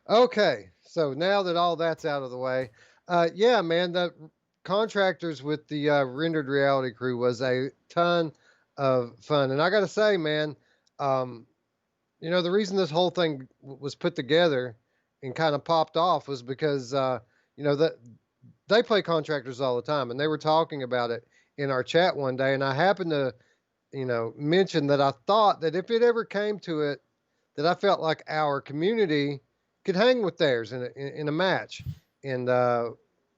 Okay, so now that all that's out of the way, yeah, man, the contractors with the rendered reality crew was a ton of fun, and I got to say, man, um, the reason this whole thing was put together and kind of popped off was because that they play contractors all the time, and they were talking about it in our chat one day, and I happened to mention that I thought that if it ever came to it, that I felt like our community could hang with theirs in a match. And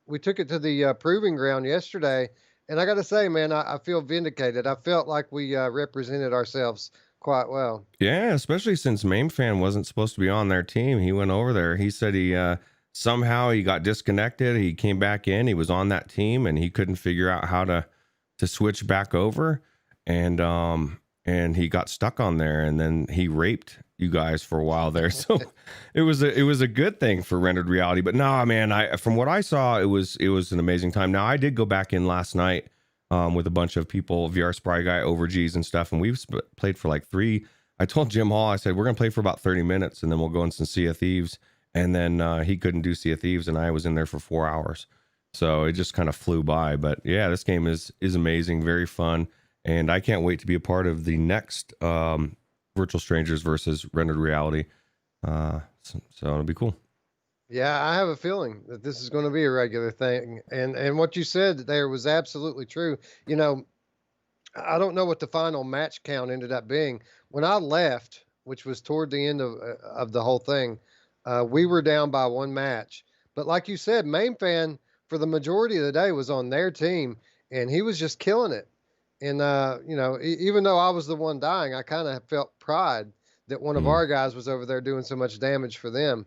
we took it to the proving ground yesterday. And I got to say, man, I feel vindicated. I felt like we represented ourselves quite well. Yeah, especially since Mamefan wasn't supposed to be on their team. He went over there. He said he somehow he got disconnected. He came back in. He was on that team and he couldn't figure out how to switch back over. And he got stuck on there, and then he raped you guys for a while there. So it was a good thing for rendered reality. But no, man, I from what I saw, it was an amazing time. Now I did go back in last night with a bunch of people, VR Spry Guy, Overgs and stuff, and we've played for like 3. I told Jim Hall, I said, we're going to play for about 30 minutes and then we'll go in some Sea of Thieves. And then he couldn't do Sea of Thieves and I was in there for 4 hours. So it just kind of flew by. But yeah, this game is amazing, very fun. And I can't wait to be a part of the next Virtual Strangers versus Rendered Reality. So it'll be cool. Yeah, I have a feeling that this is going to be a regular thing. And what you said there was absolutely true. I don't know what the final match count ended up being. When I left, which was toward the end of the whole thing, we were down by 1 match. But like you said, Mamefan for the majority of the day was on their team, and he was just killing it. And even though I was the one dying, I kind of felt pride that one of our guys was over there doing so much damage for them.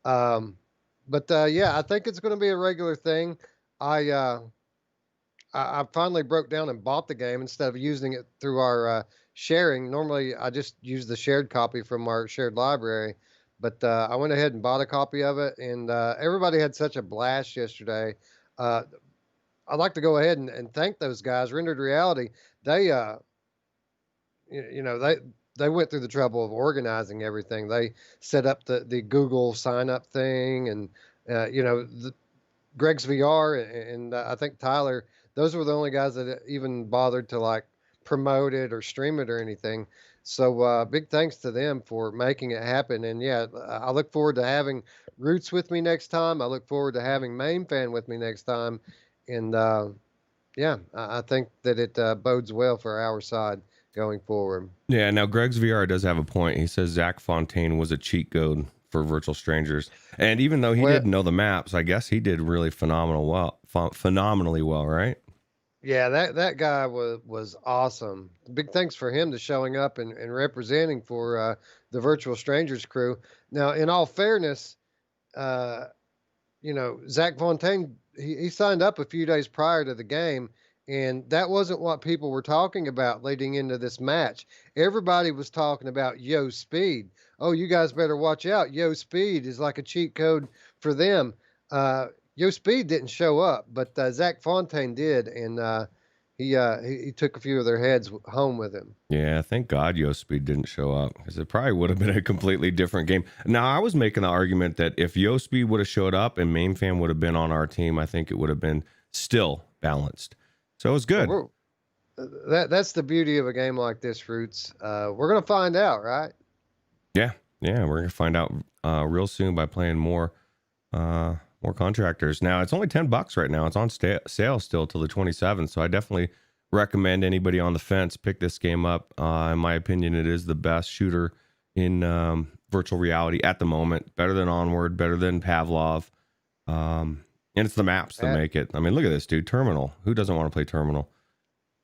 But yeah, I think it's going to be a regular thing. I I finally broke down and bought the game instead of using it through our sharing. Normally, I just use the shared copy from our shared library, but I went ahead and bought a copy of it, and everybody had such a blast yesterday. Uh, I'd like to go ahead and thank those guys. Rendered Reality, they, they went through the trouble of organizing everything. They set up the Google sign up thing, and Greg's VR and I think Tyler, those were the only guys that even bothered to like promote it or stream it or anything. So big thanks to them for making it happen. And yeah, I look forward to having Roots with me next time. I look forward to having Mamefan with me next time. And yeah, I think that it bodes well for our side going forward. Yeah, now Greg's VR does have a point. He says Zach Fontaine was a cheat code for Virtual Strangers. And even though he Well, didn't know the maps, I guess he did really phenomenally well, right? yeah, that guy was awesome. Big thanks for him to showing up and representing for the Virtual Strangers crew. Now, in all fairness, uh, Zach Fontaine, he signed up a few days prior to the game, and that wasn't what people were talking about leading into this match. Everybody was talking about Yo Speed. Oh, you guys better watch out. Yo Speed is like a cheat code for them. Yo Speed didn't show up, but Zach Fontaine did, and he took a few of their heads home with him. Yeah, thank God Yo Speed didn't show up because it probably would have been a completely different game. Now, I was making the argument that if Yo Speed would have showed up and Mamefan would have been on our team, I think it would have been still balanced. So it was good. Well, that's the beauty of a game like this, Roots. We're gonna find out, right? Yeah, we're gonna find out real soon by playing more contractors. Now it's only $10 right now. It's on sale still till the 27th. So I definitely recommend anybody on the fence pick this game up. In my opinion, it is the best shooter in virtual reality at the moment. Better than Onward, better than Pavlov, and it's the maps that make it. I mean, look at this, dude. Terminal. Who doesn't want to play Terminal?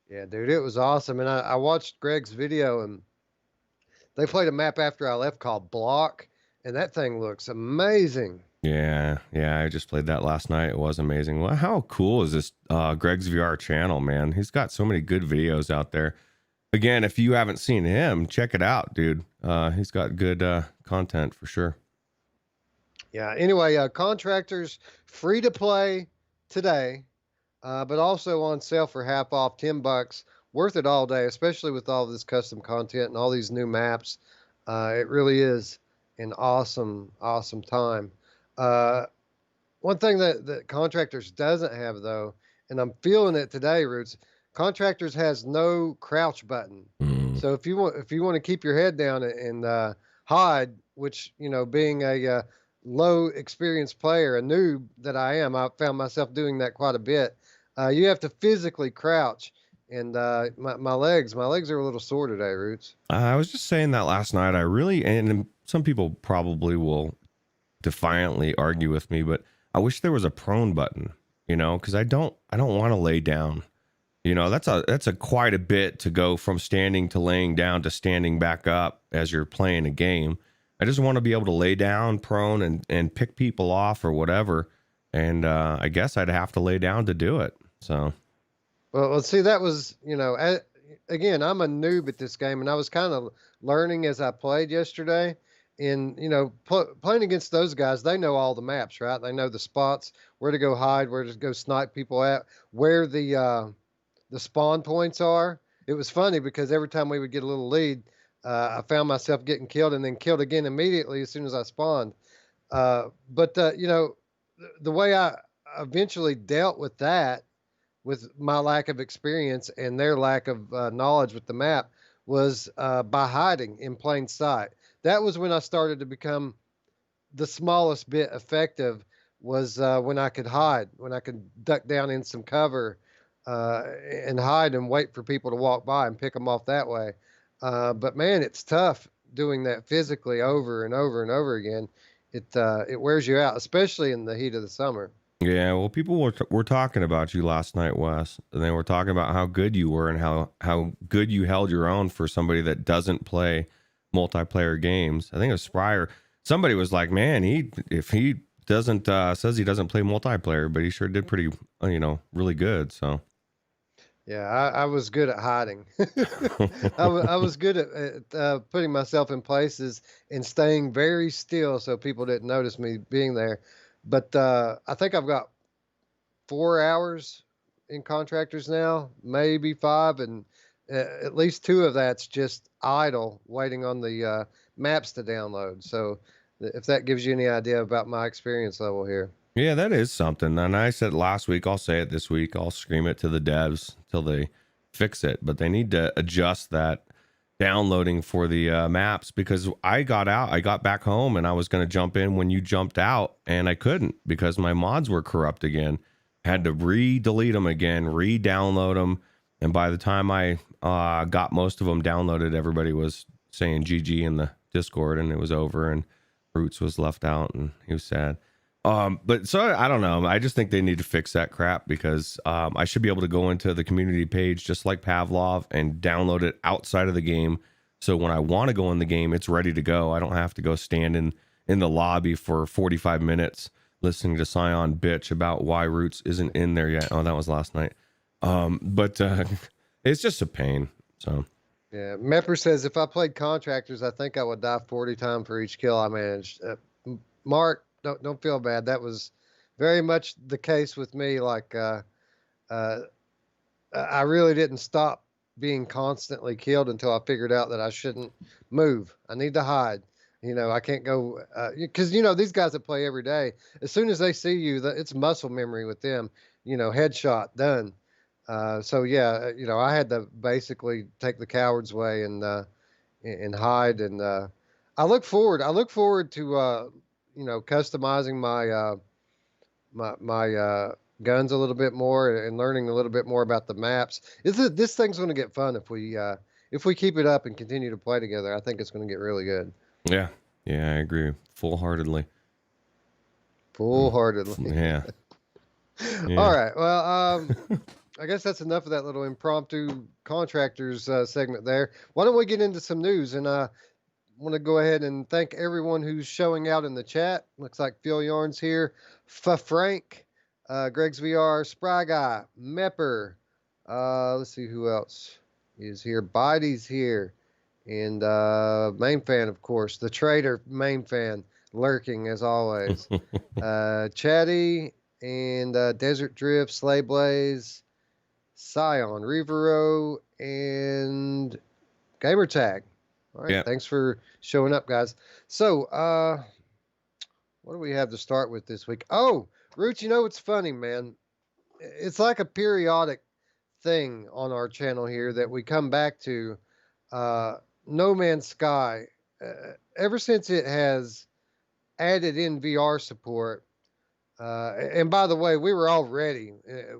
Yeah, dude, it was awesome. And I watched Greg's video, and they played a map after I left called Block, and that thing looks amazing. Yeah, I just played that last night. It was amazing. Well, how cool is this Greg's VR channel, man? He's got so many good videos out there. Again, if you haven't seen him, check it out, dude. He's got good content for sure. Yeah, anyway, Contractors free to play today, but also on sale for half off, $10. Worth it all day, especially with all this custom content and all these new maps. It really is. an awesome, awesome time. Uh, One thing that Contractors doesn't have though, and I'm feeling it today, Roots. Contractors has no crouch button. Mm. So if you want to keep your head down and hide, which being a low experienced player, a noob that I am, I found myself doing that quite a bit. You have to physically crouch, and my legs are a little sore today, Roots. I was just saying that last night. I really, and some people probably will defiantly argue with me, but I wish there was a prone button, because I don't want to lay down. That's a quite a bit to go from standing to laying down to standing back up as you're playing a game. I just want to be able to lay down prone and pick people off or whatever. And I guess I'd have to lay down to do it. So, Well, see, that was, again, I'm a noob at this game, and I was kind of learning as I played yesterday. And, playing against those guys, they know all the maps, right? They know the spots, where to go hide, where to go snipe people at, where the spawn points are. It was funny because every time we would get a little lead, I found myself getting killed and then killed again immediately as soon as I spawned. But the way I eventually dealt with that, with my lack of experience and their lack of knowledge with the map, was by hiding in plain sight. That was when I started to become the smallest bit effective. Was when I could hide, when I could duck down in some cover and hide and wait for people to walk by and pick them off that way. But man, it's tough doing that physically over and over and over again. It wears you out, especially in the heat of the summer. yeah, well, people were talking about you last night, Wes. And they were talking about how good you were and how good you held your own for somebody that doesn't play multiplayer games. I think it was Spryer. Somebody was like, man, if he doesn't says he doesn't play multiplayer, but he sure did pretty, really good. So Yeah, I was good at hiding. I was good at putting myself in places and staying very still so people didn't notice me being there. But I think I've got 4 hours in Contractors now, maybe five, and at least two of that's just idle, waiting on the maps to download. So if that gives you any idea about my experience level here. yeah, that is something. And I said last week, I'll say it this week. I'll scream it to the devs till they fix it. But they need to adjust that downloading for the maps, because I got back home and I was going to jump in when you jumped out and I couldn't because my mods were corrupt again. Had to re-delete them again, re-download them. And by the time I got most of them downloaded, everybody was saying GG in the Discord and it was over and Roots was left out and he was sad. But so I don't know. I just think they need to fix that crap because I should be able to go into the community page just like Pavlov and download it outside of the game. So when I want to go in the game, it's ready to go. I don't have to go stand in the lobby for 45 minutes listening to Scion bitch about why Roots isn't in there yet. Oh, that was last night. But it's just a pain. So Yeah, Mepper says if I played Contractors, I think I would die 40 times for each kill I managed. Mark, don't feel bad. That was very much the case with me. Like I really didn't stop being constantly killed until I figured out that I shouldn't move. I need to hide. I can't go because these guys that play every day. As soon as they see you, it's muscle memory with them. Headshot done. So yeah, I had to basically take the coward's way and hide. And I look forward to customizing my guns a little bit more and learning a little bit more about the maps. This thing's going to get fun if we keep it up and continue to play together. I think it's going to get really good. yeah, I agree full-heartedly. Yeah. Yeah. All right. Well, I guess that's enough of that little impromptu Contractors segment there. Why don't we get into some news? And I want to go ahead and thank everyone who's showing out in the chat. Looks like Phil Yarn's here, Frank, Greg's VR, Spry Guy, Mepper. Let's see who else is here. Bitey's here, and Mamefan, of course, the traitor Mamefan, lurking as always. Chatty and Desert Drift, Slay Blaze, Scion, Revero, and Gamertag. All right. Yeah. Thanks for showing up, guys. So, what do we have to start with this week? Oh, Roots, you know, it's funny, man. It's like a periodic thing on our channel here that we come back to. Uh, No Man's Sky, ever since it has added in VR support. And by the way, we were all ready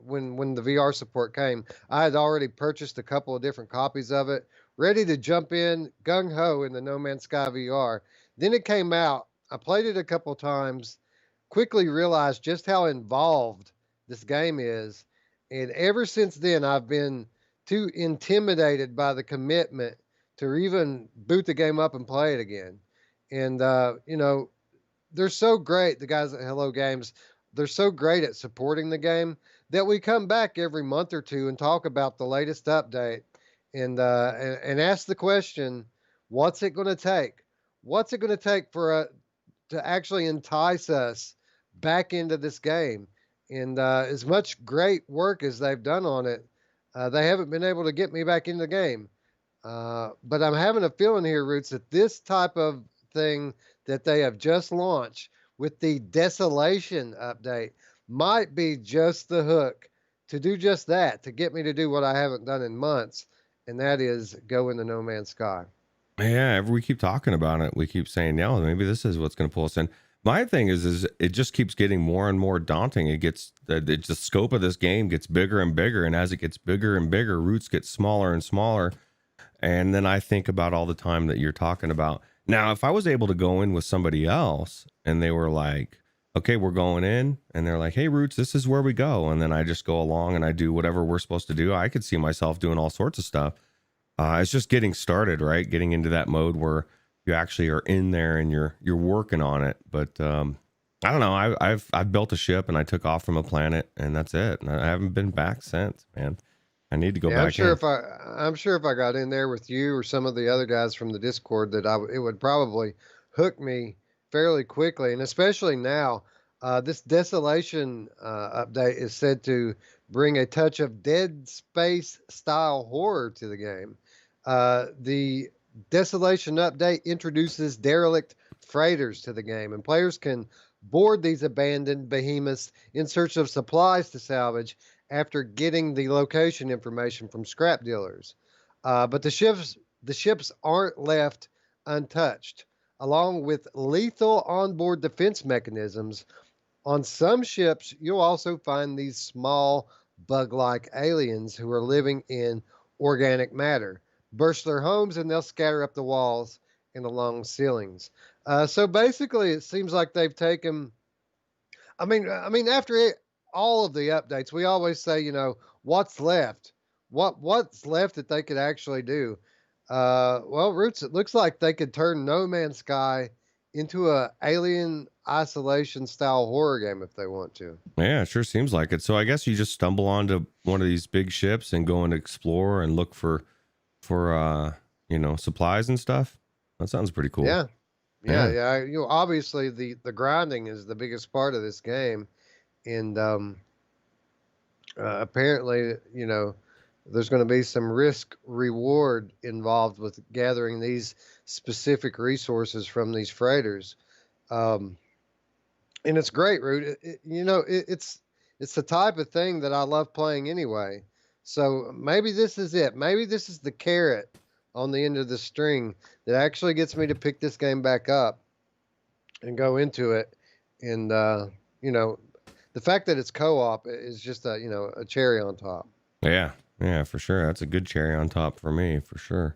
when the VR support came. I had already purchased a couple of different copies of it, ready to jump in gung ho in the No Man's Sky VR. Then it came out. I played it a couple times, quickly realized just how involved this game is, and ever since then I've been too intimidated by the commitment to even boot the game up and play it again. And you know, they're so great, the guys at Hello Games. They're so great at supporting the game that we come back every month or two and talk about the latest update and ask the question, what's it going to take? What's it going to take for to actually entice us back into this game? And as much great work as they've done on it, they haven't been able to get me back in the game. But I'm having a feeling here, Roots, that this type of thing that they have just launched with the Desolation update might be just the hook to do just that, to get me to do what I haven't done in months, and that is go into No Man's Sky. Yeah, we keep talking about it. We keep saying, yeah, maybe this is what's going to pull us in. My thing is it just keeps getting more and more daunting. It gets the scope of this game gets bigger and bigger, and as it gets bigger and bigger, Roots get smaller and smaller. And then I think about all the time that you're talking about. Now, if I was able to go in with somebody else and they were like, okay, we're going in, and they're like, hey, Roots, this is where we go. And then I just go along and I do whatever we're supposed to do. I could see myself doing all sorts of stuff. It's just getting started, right? Getting into that mode where you actually are in there and you're working on it. But I don't know. I've built a ship and I took off from a planet, and that's it. And I haven't been back since, man. I need to go back. I'm sure if I got in there with you or some of the other guys from the Discord, that it would probably hook me fairly quickly. And especially now, this Desolation update is said to bring a touch of Dead Space style horror to the game. The Desolation update introduces derelict freighters to the game, and players can board these abandoned behemoths in search of supplies to salvage after getting the location information from scrap dealers. But the ships aren't left untouched. Along with lethal onboard defense mechanisms, on some ships, you'll also find these small bug-like aliens who are living in organic matter. Burst their homes and they'll scatter up the walls and along ceilings. So basically, it seems like they've taken. I mean, after all of the updates, we always say, you know, what's left? What's left that they could actually do? Well, Roots, it looks like they could turn No Man's Sky into a Alien Isolation style horror game if they want to. Yeah, it sure seems like it. So I guess you just stumble onto one of these big ships and go and explore and look for supplies and stuff. That sounds pretty cool. Yeah. You know, obviously the grinding is the biggest part of this game, and apparently, you know, there's going to be some risk reward involved with gathering these specific resources from these freighters. And it's great, Root. It's the type of thing that I love playing anyway. So maybe this is it. Maybe this is the carrot on the end of the string that actually gets me to pick this game back up and go into it. And, you know, the fact that it's co-op is just a cherry on top. Yeah, for sure. That's a good cherry on top for me, for sure.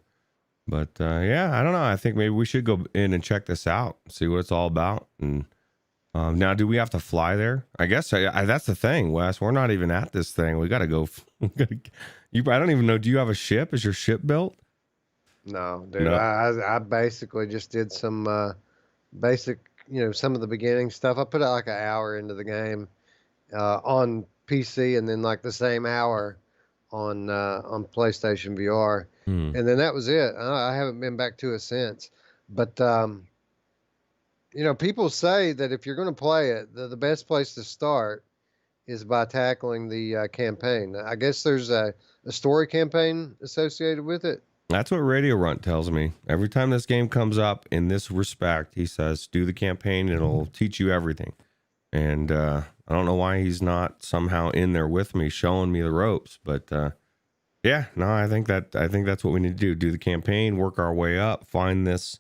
But yeah, I don't know. I think maybe we should go in and check this out, see what it's all about. And now, do we have to fly there? I guess that's the thing, Wes. We're not even at this thing. We got to go. I don't even know. Do you have a ship? Is your ship built? No, dude. No. I basically just did some basic, some of the beginning stuff. I put out like an hour into the game on PC, and then like the same hour on PlayStation VR, and then that was it. I haven't been back to it since. But people say that if you're going to play it, the best place to start is by tackling the campaign. I guess there's a story campaign associated with it. That's what Radio Runt tells me. Every time this game comes up in this respect, he says, do the campaign. It'll teach you everything. And I don't know why he's not somehow in there with me, showing me the ropes. But yeah, no, I think that's what we need to do. Do the campaign, work our way up, find this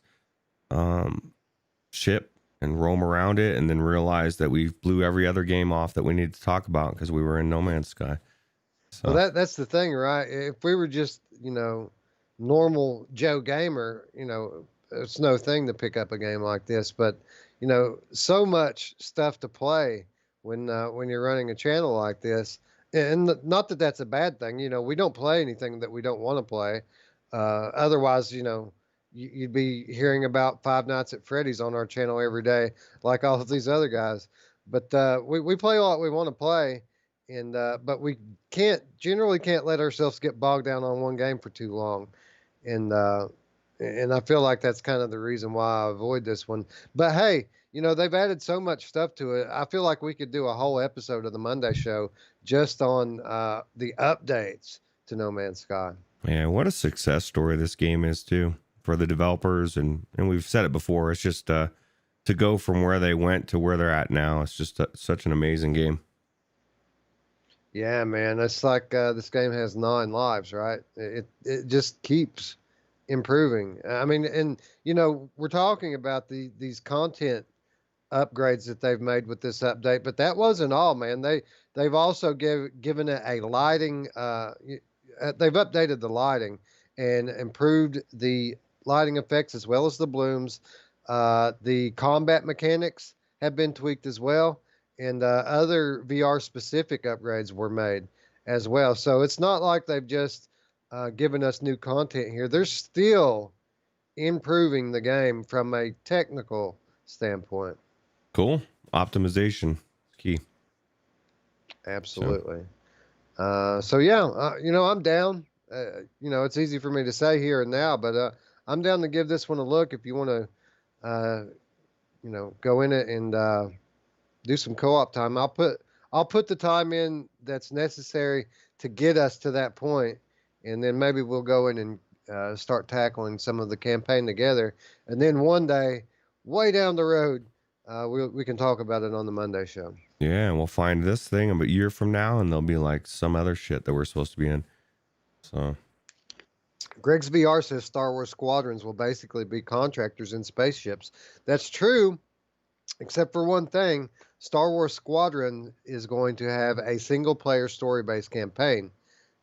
ship and roam around it, and then realize that we blew every other game off that we need to talk about because we were in No Man's Sky. So Well, that's the thing, right? If we were just, normal Joe gamer, it's no thing to pick up a game like this. But, so much stuff to play when you're running a channel like this. And not that that's a bad thing. We don't play anything that we don't want to play. Otherwise, you'd be hearing about Five Nights at Freddy's on our channel every day, like all of these other guys. But we play a lot we want to play. And but we generally can't let ourselves get bogged down on one game for too long, and I feel like that's kind of the reason why I avoid this one. But hey, they've added so much stuff to it. I feel like we could do a whole episode of the Monday show just on the updates to No Man's Sky. Yeah, what a success story this game is too for the developers, and we've said it before. It's just to go from where they went to where they're at now. It's just such an amazing game. Yeah, man, it's like this game has 9 lives, right? It just keeps improving. I mean, and we're talking about these content upgrades that they've made with this update, but that wasn't all, man. They've also given it a lighting. They've updated the lighting and improved the lighting effects as well as the blooms. The combat mechanics have been tweaked as well. And other VR specific upgrades were made as well. So it's not like they've just given us new content here. They're still improving the game from a technical standpoint. Cool. Optimization key. Absolutely. So yeah, I'm down. It's easy for me to say here and now, but I'm down to give this one a look if you want to, go in it and do some co-op time. I'll put the time in that's necessary to get us to that point, and then maybe we'll go in and start tackling some of the campaign together. And then one day, way down the road, we can talk about it on the Monday show. Yeah, and we'll find this thing a year from now, and there'll be like some other shit that we're supposed to be in. So, Greg's VR says Star Wars squadrons will basically be contractors in spaceships. That's true, except for one thing. Star Wars Squadron is going to have a single-player story-based campaign.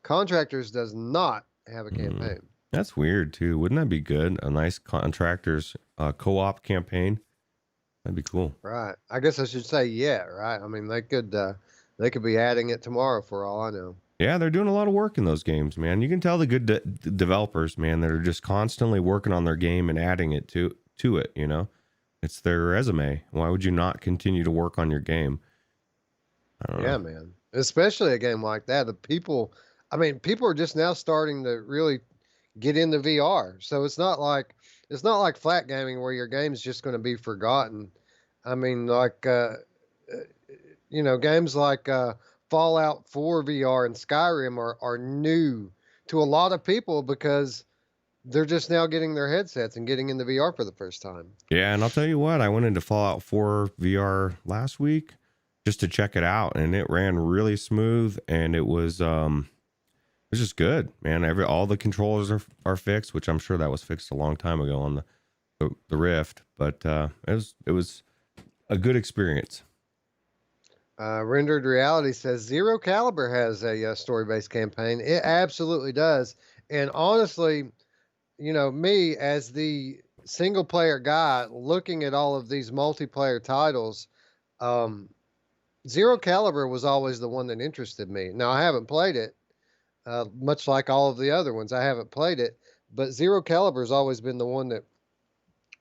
Contractors does not have a campaign. That's weird, too. Wouldn't that be good? A nice Contractors co-op campaign? That'd be cool. Right. I guess I should say yeah, right? I mean, they could be adding it tomorrow for all I know. Yeah, they're doing a lot of work in those games, man. You can tell the good developers, man, that are just constantly working on their game and adding it to it, It's their resume. Why would you not continue to work on your game? I don't know. Yeah, man. Especially a game like that. People are just now starting to really get into VR. So it's not like flat gaming where your game's just going to be forgotten. I mean, like games like Fallout 4 VR and Skyrim are new to a lot of people because they're just now getting their headsets and getting into VR for the first time. Yeah, and I'll tell you what, I went into Fallout 4 VR last week just to check it out, and it ran really smooth, and it was just good, man. All the controllers are fixed, which I'm sure that was fixed a long time ago on the Rift, but it was a good experience. Rendered Reality says Zero Caliber has a story-based campaign. It absolutely does, and honestly, me as the single player guy looking at all of these multiplayer titles, Zero Caliber was always the one that interested me. Now I haven't played it, much like all of the other ones. I haven't played it, but Zero Caliber has always been the one that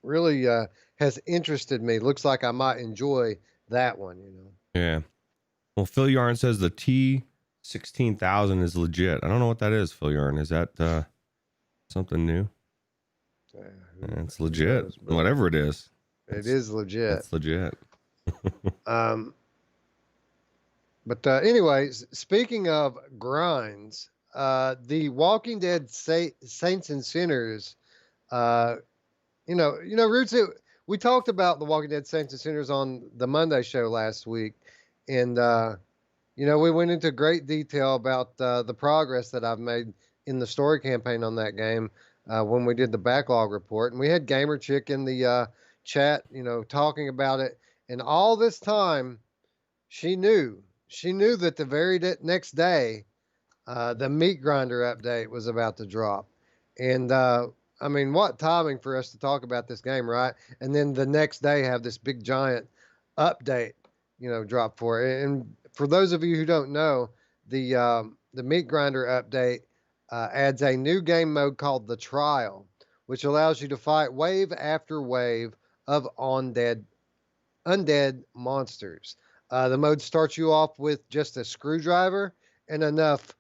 really has interested me. Looks like I might enjoy that one, Yeah. Well, Phil Yarn says the T16,000 is legit. I don't know what that is, Phil Yarn. Is that something new? Yeah, it's legit. Knows, whatever it is. It is legit. It's legit. But anyways, speaking of grinds, the Walking Dead Saints and Sinners, uh, Roots. We talked about the Walking Dead Saints and Sinners on the Monday show last week, and we went into great detail about the progress that I've made in the story campaign on that game when we did the backlog report, and we had Gamer Chick in the chat, talking about it, and all this time, she knew that the very next day, the Meatgrinder update was about to drop, and I mean, what timing for us to talk about this game, right? And then the next day have this big giant update, drop for it. And for those of you who don't know, the Meatgrinder update adds a new game mode called the Trial, which allows you to fight wave after wave of undead monsters. The mode starts you off with just a screwdriver and enough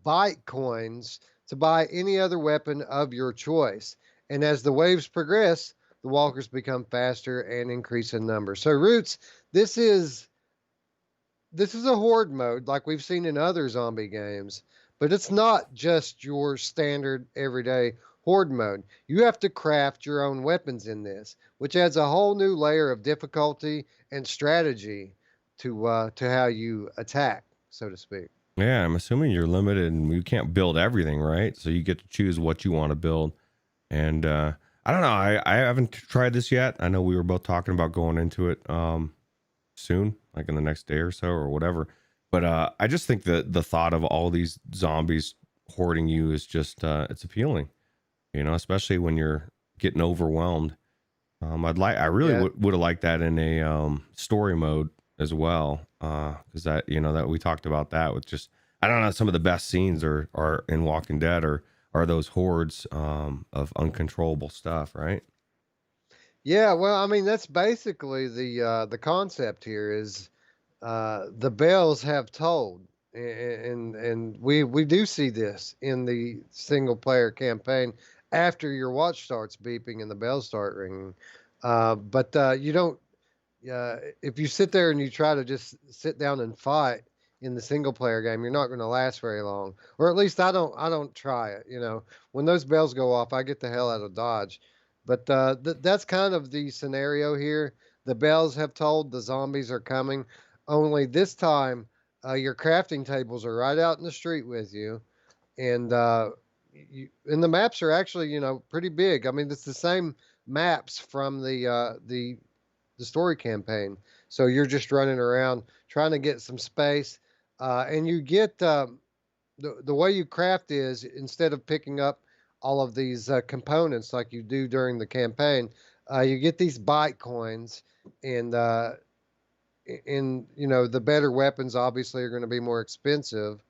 byte coins to buy any other weapon of your choice. And as the waves progress, the walkers become faster and increase in number. So Roots, this is a horde mode like we've seen in other zombie games, but it's not just your standard everyday horde mode. You have to craft your own weapons in this, which adds a whole new layer of difficulty and strategy to how you attack, so to speak. Yeah, I'm assuming you're limited and you can't build everything, right? So you get to choose what you want to build. And I don't know. I haven't tried this yet. I know we were both talking about going into it soon, like in the next day or so or whatever. But I just think that the thought of all these zombies hoarding you is just it's appealing, especially when you're getting overwhelmed. I really would have liked that in a story mode as well, because that that we talked about that with just, I don't know, some of the best scenes are in Walking Dead are those hordes of uncontrollable stuff, right? Yeah, well, I mean, that's basically the concept here is the bells have tolled, and we do see this in the single player campaign after your watch starts beeping and the bells start ringing, but you don't. If you sit there and you try to just sit down and fight in the single player game, you're not going to last very long. Or at least I don't try it. When those bells go off, I get the hell out of Dodge. But that's kind of the scenario here. The bells have told the zombies are coming. Only this time, your crafting tables are right out in the street with you, and and the maps are actually pretty big. I mean, it's the same maps from the story campaign. So you're just running around trying to get some space, and you get the way you craft is, instead of picking up all of these components like you do during the campaign, you get these byte coins, and the better weapons obviously are going to be more expensive,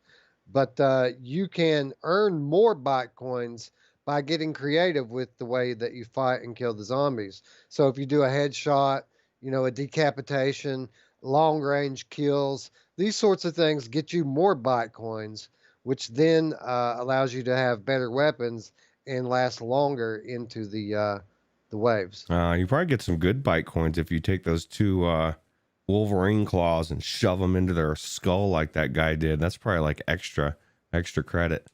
but you can earn more byte coins by getting creative with the way that you fight and kill the zombies. So if you do a headshot, a decapitation, long range kills, these sorts of things get you more byte coins, which then allows you to have better weapons and last longer into the waves. You probably get some good byte coins if you take those two Wolverine claws and shove them into their skull like that guy did. That's probably like extra credit.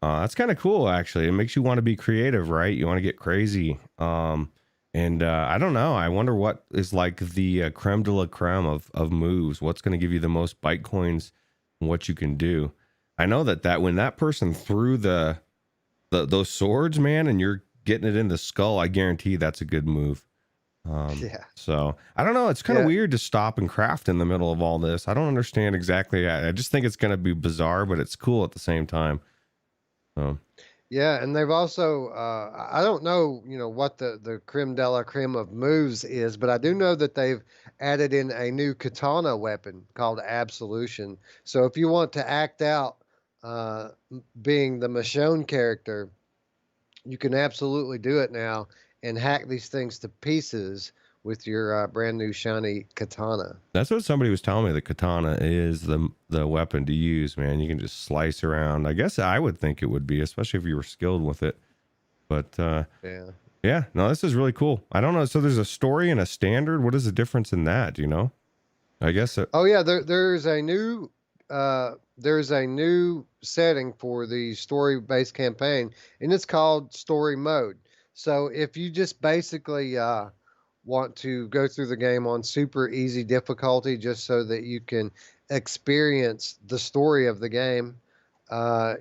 That's kind of cool, actually. It makes you want to be creative, right? You want to get crazy. And I don't know. I wonder what is like the creme de la creme of moves. What's going to give you the most byte coins and what you can do. I know that when that person threw those swords, man, and you're getting it in the skull, I guarantee that's a good move. Yeah. So I don't know. It's kind of weird to stop and craft in the middle of all this. I don't understand exactly. I just think it's going to be bizarre, but it's cool at the same time. Yeah, and they've also, I don't know, what the creme de la creme of moves is, but I do know that they've added in a new katana weapon called Absolution. So if you want to act out being the Michonne character, you can absolutely do it now and hack these things to pieces with your brand new shiny katana. That's what somebody was telling me. The katana is the weapon to use, man. You can just slice around. I guess I would think it would be, especially if you were skilled with it. But yeah, no, this is really cool. I don't know. So there's a story and a standard. What is the difference in that? Do you know? I guess. Oh yeah, there's a new there's a new setting for the story-based campaign, and it's called story mode. So if you just basically want to go through the game on super easy difficulty just so that you can experience the story of the game,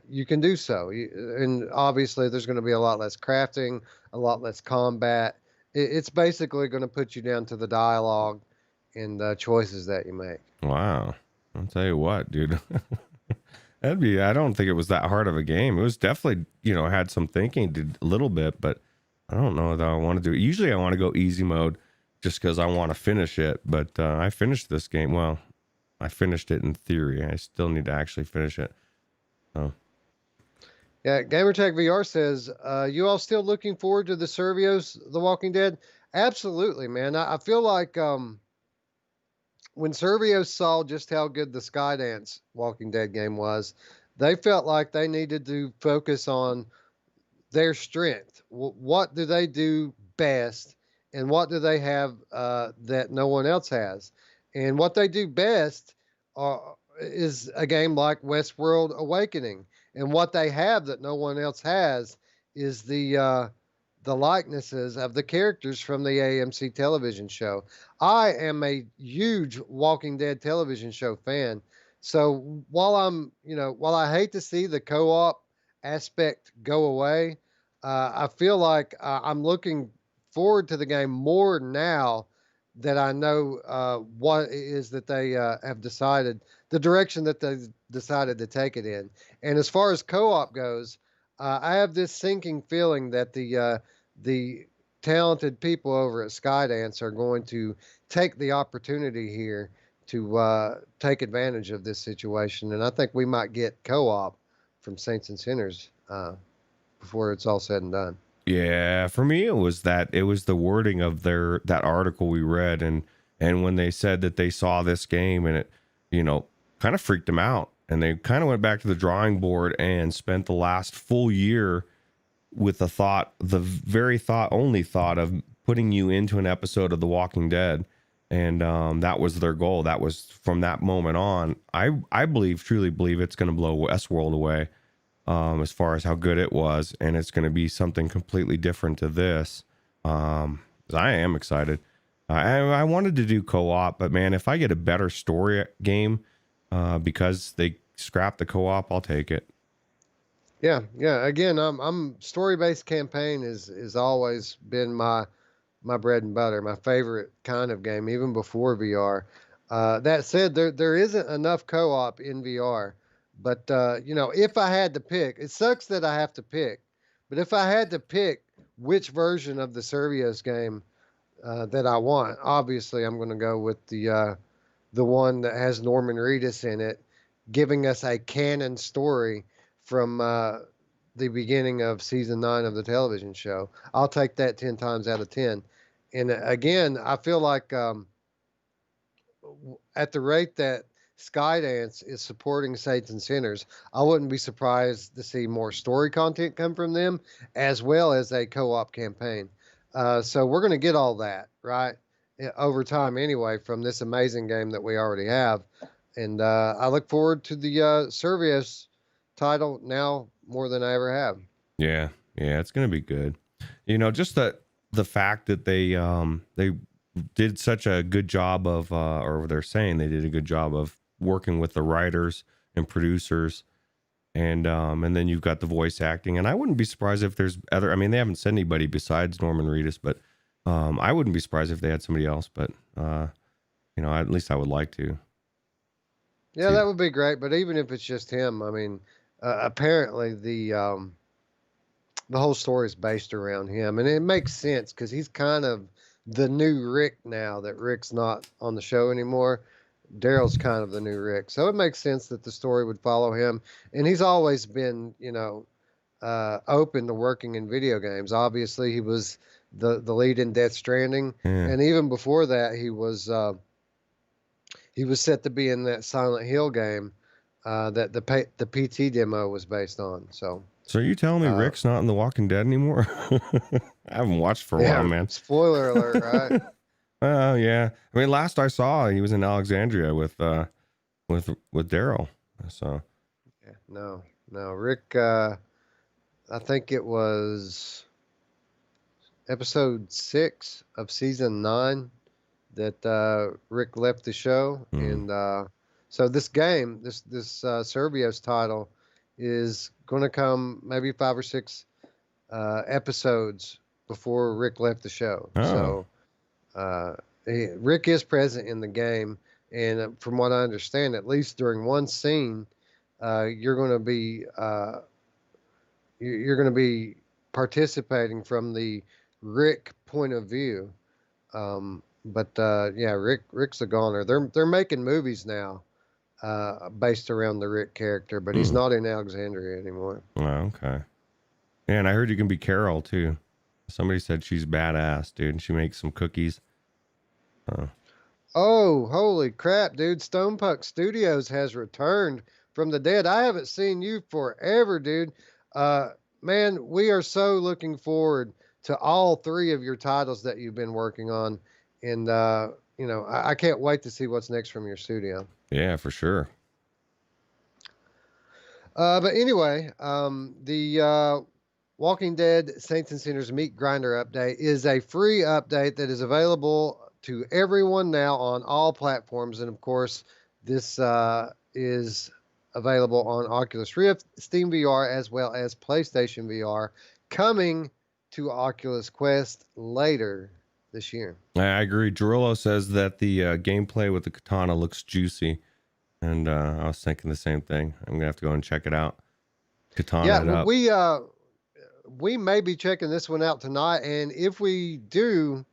you can do so. And obviously, there's going to be a lot less crafting, a lot less combat. It's basically going to put you down to the dialogue and choices that you make. Wow. I'll tell you what, dude. I don't think it was that hard of a game. It was definitely, had some thinking, did a little bit, but I don't know that I want to do it. Usually I want to go easy mode just because I want to finish it. But I finished this game. Well, I finished it in theory. I still need to actually finish it. Oh. Yeah, Gamertag VR says, you all still looking forward to the Servios The Walking Dead? Absolutely, man. I feel like when Servios saw just how good the Skydance Walking Dead game was, they felt like they needed to focus on their strength. What do they do best, and what do they have that no one else has? And what they do best is a game like Westworld Awakening. And what they have that no one else has is the likenesses of the characters from the AMC television show. I am a huge Walking Dead television show fan. So while I hate to see the co-op aspect go away, I feel like I'm looking forward to the game more now that I know what it is that they have decided, the direction that they decided to take it in. And as far as co-op goes, I have this sinking feeling that the talented people over at Skydance are going to take the opportunity here to take advantage of this situation. And I think we might get co-op from Saints and Sinners before it's all said and done. Yeah, for me it was the wording of that article we read, and when they said that they saw this game and it, kind of freaked them out, and they kind of went back to the drawing board and spent the last full year with the very only thought of putting you into an episode of The Walking Dead, and that was their goal. That was from that moment on. I truly believe it's going to blow Westworld away. As far as how good it was, and it's going to be something completely different to this. I am excited. I wanted to do co-op, but man, if I get a better story game, because they scrapped the co-op, I'll take it. Yeah. Again, I'm story-based campaign is always been my bread and butter, my favorite kind of game, even before VR. That said, there isn't enough co-op in VR. But, if I had to pick, it sucks that I have to pick, but if I had to pick which version of the Servios game that I want, obviously I'm going to go with the one that has Norman Reedus in it, giving us a canon story from the beginning of season 9 of the television show. I'll take that 10 times out of 10. And again, I feel like at the rate that Skydance is supporting Saints and Sinners, I wouldn't be surprised to see more story content come from them, as well as a co-op campaign. So we're going to get all that, right, over time anyway, from this amazing game that we already have. And I look forward to the Servios title now more than I ever have. Yeah, it's going to be good. Just the fact that they did such a good job of, or they're saying they did a good job of working with the writers and producers, and then you've got the voice acting, and I wouldn't be surprised if there's other. I mean, they haven't said anybody besides Norman Reedus, but I wouldn't be surprised if they had somebody else. But at least I would like to. Yeah, that would be great. But even if it's just him, I mean, apparently the whole story is based around him, and it makes sense because he's kind of the new Rick now that Rick's not on the show anymore. Daryl's kind of the new Rick. So it makes sense that the story would follow him. And he's always been, open to working in video games. Obviously, he was the lead in Death Stranding. And even before that, he was set to be in that Silent Hill game that the PT demo was based on. So are you telling me Rick's not in The Walking Dead anymore? I haven't watched for a while, man. Spoiler alert, right? Yeah. I mean, last I saw, he was in Alexandria with Daryl. So Yeah, no, Rick. I think it was episode 6 of season 9 that Rick left the show, mm. and so this game, this Servios title, is going to come maybe 5 or 6 episodes before Rick left the show. Oh, So uh, Rick is present in the game, and from what I understand, at least during one scene, you're going to be you're going to be participating from the Rick point of view. But yeah, Rick's a goner. They're making movies now based around the Rick character, but he's mm. not in Alexandria anymore. Oh, okay. Yeah, and I heard you can be Carol too. Somebody said she's badass, dude, and she makes some cookies. Oh, holy crap, dude. Stonepuck Studios has returned from the dead. I haven't seen you forever, dude. Man, we are so looking forward to all 3 of your titles that you've been working on. And, I can't wait to see what's next from your studio. Yeah, for sure. But anyway, the Walking Dead Saints and Sinners Meatgrinder update is a free update that is available to everyone now on all platforms. And of course, this is available on Oculus Rift, Steam VR, as well as PlayStation VR, coming to Oculus Quest later this year. I agree. Drullo says that the gameplay with the katana looks juicy. And I was thinking the same thing. I'm going to have to go and check it out. Katana it up. We may be checking this one out tonight. And if we do,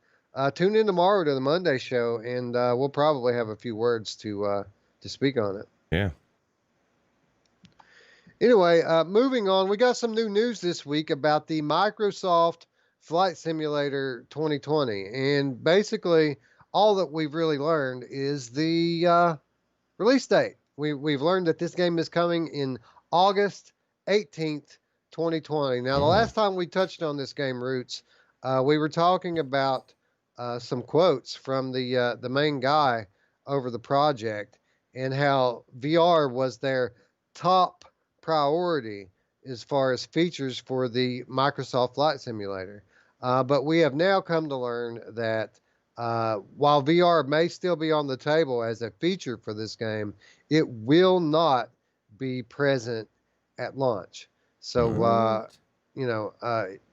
tune in tomorrow to the Monday show, and we'll probably have a few words to speak on it. Yeah. Anyway, moving on, we got some new news this week about the Microsoft Flight Simulator 2020. And basically, all that we've really learned is the release date. We've learned that this game is coming in August 18th, 2020. Now, the last time we touched on this game, Roots, we were talking about some quotes from the main guy over the project, and how VR was their top priority as far as features for the Microsoft Flight Simulator. But we have now come to learn that while VR may still be on the table as a feature for this game, it will not be present at launch. So,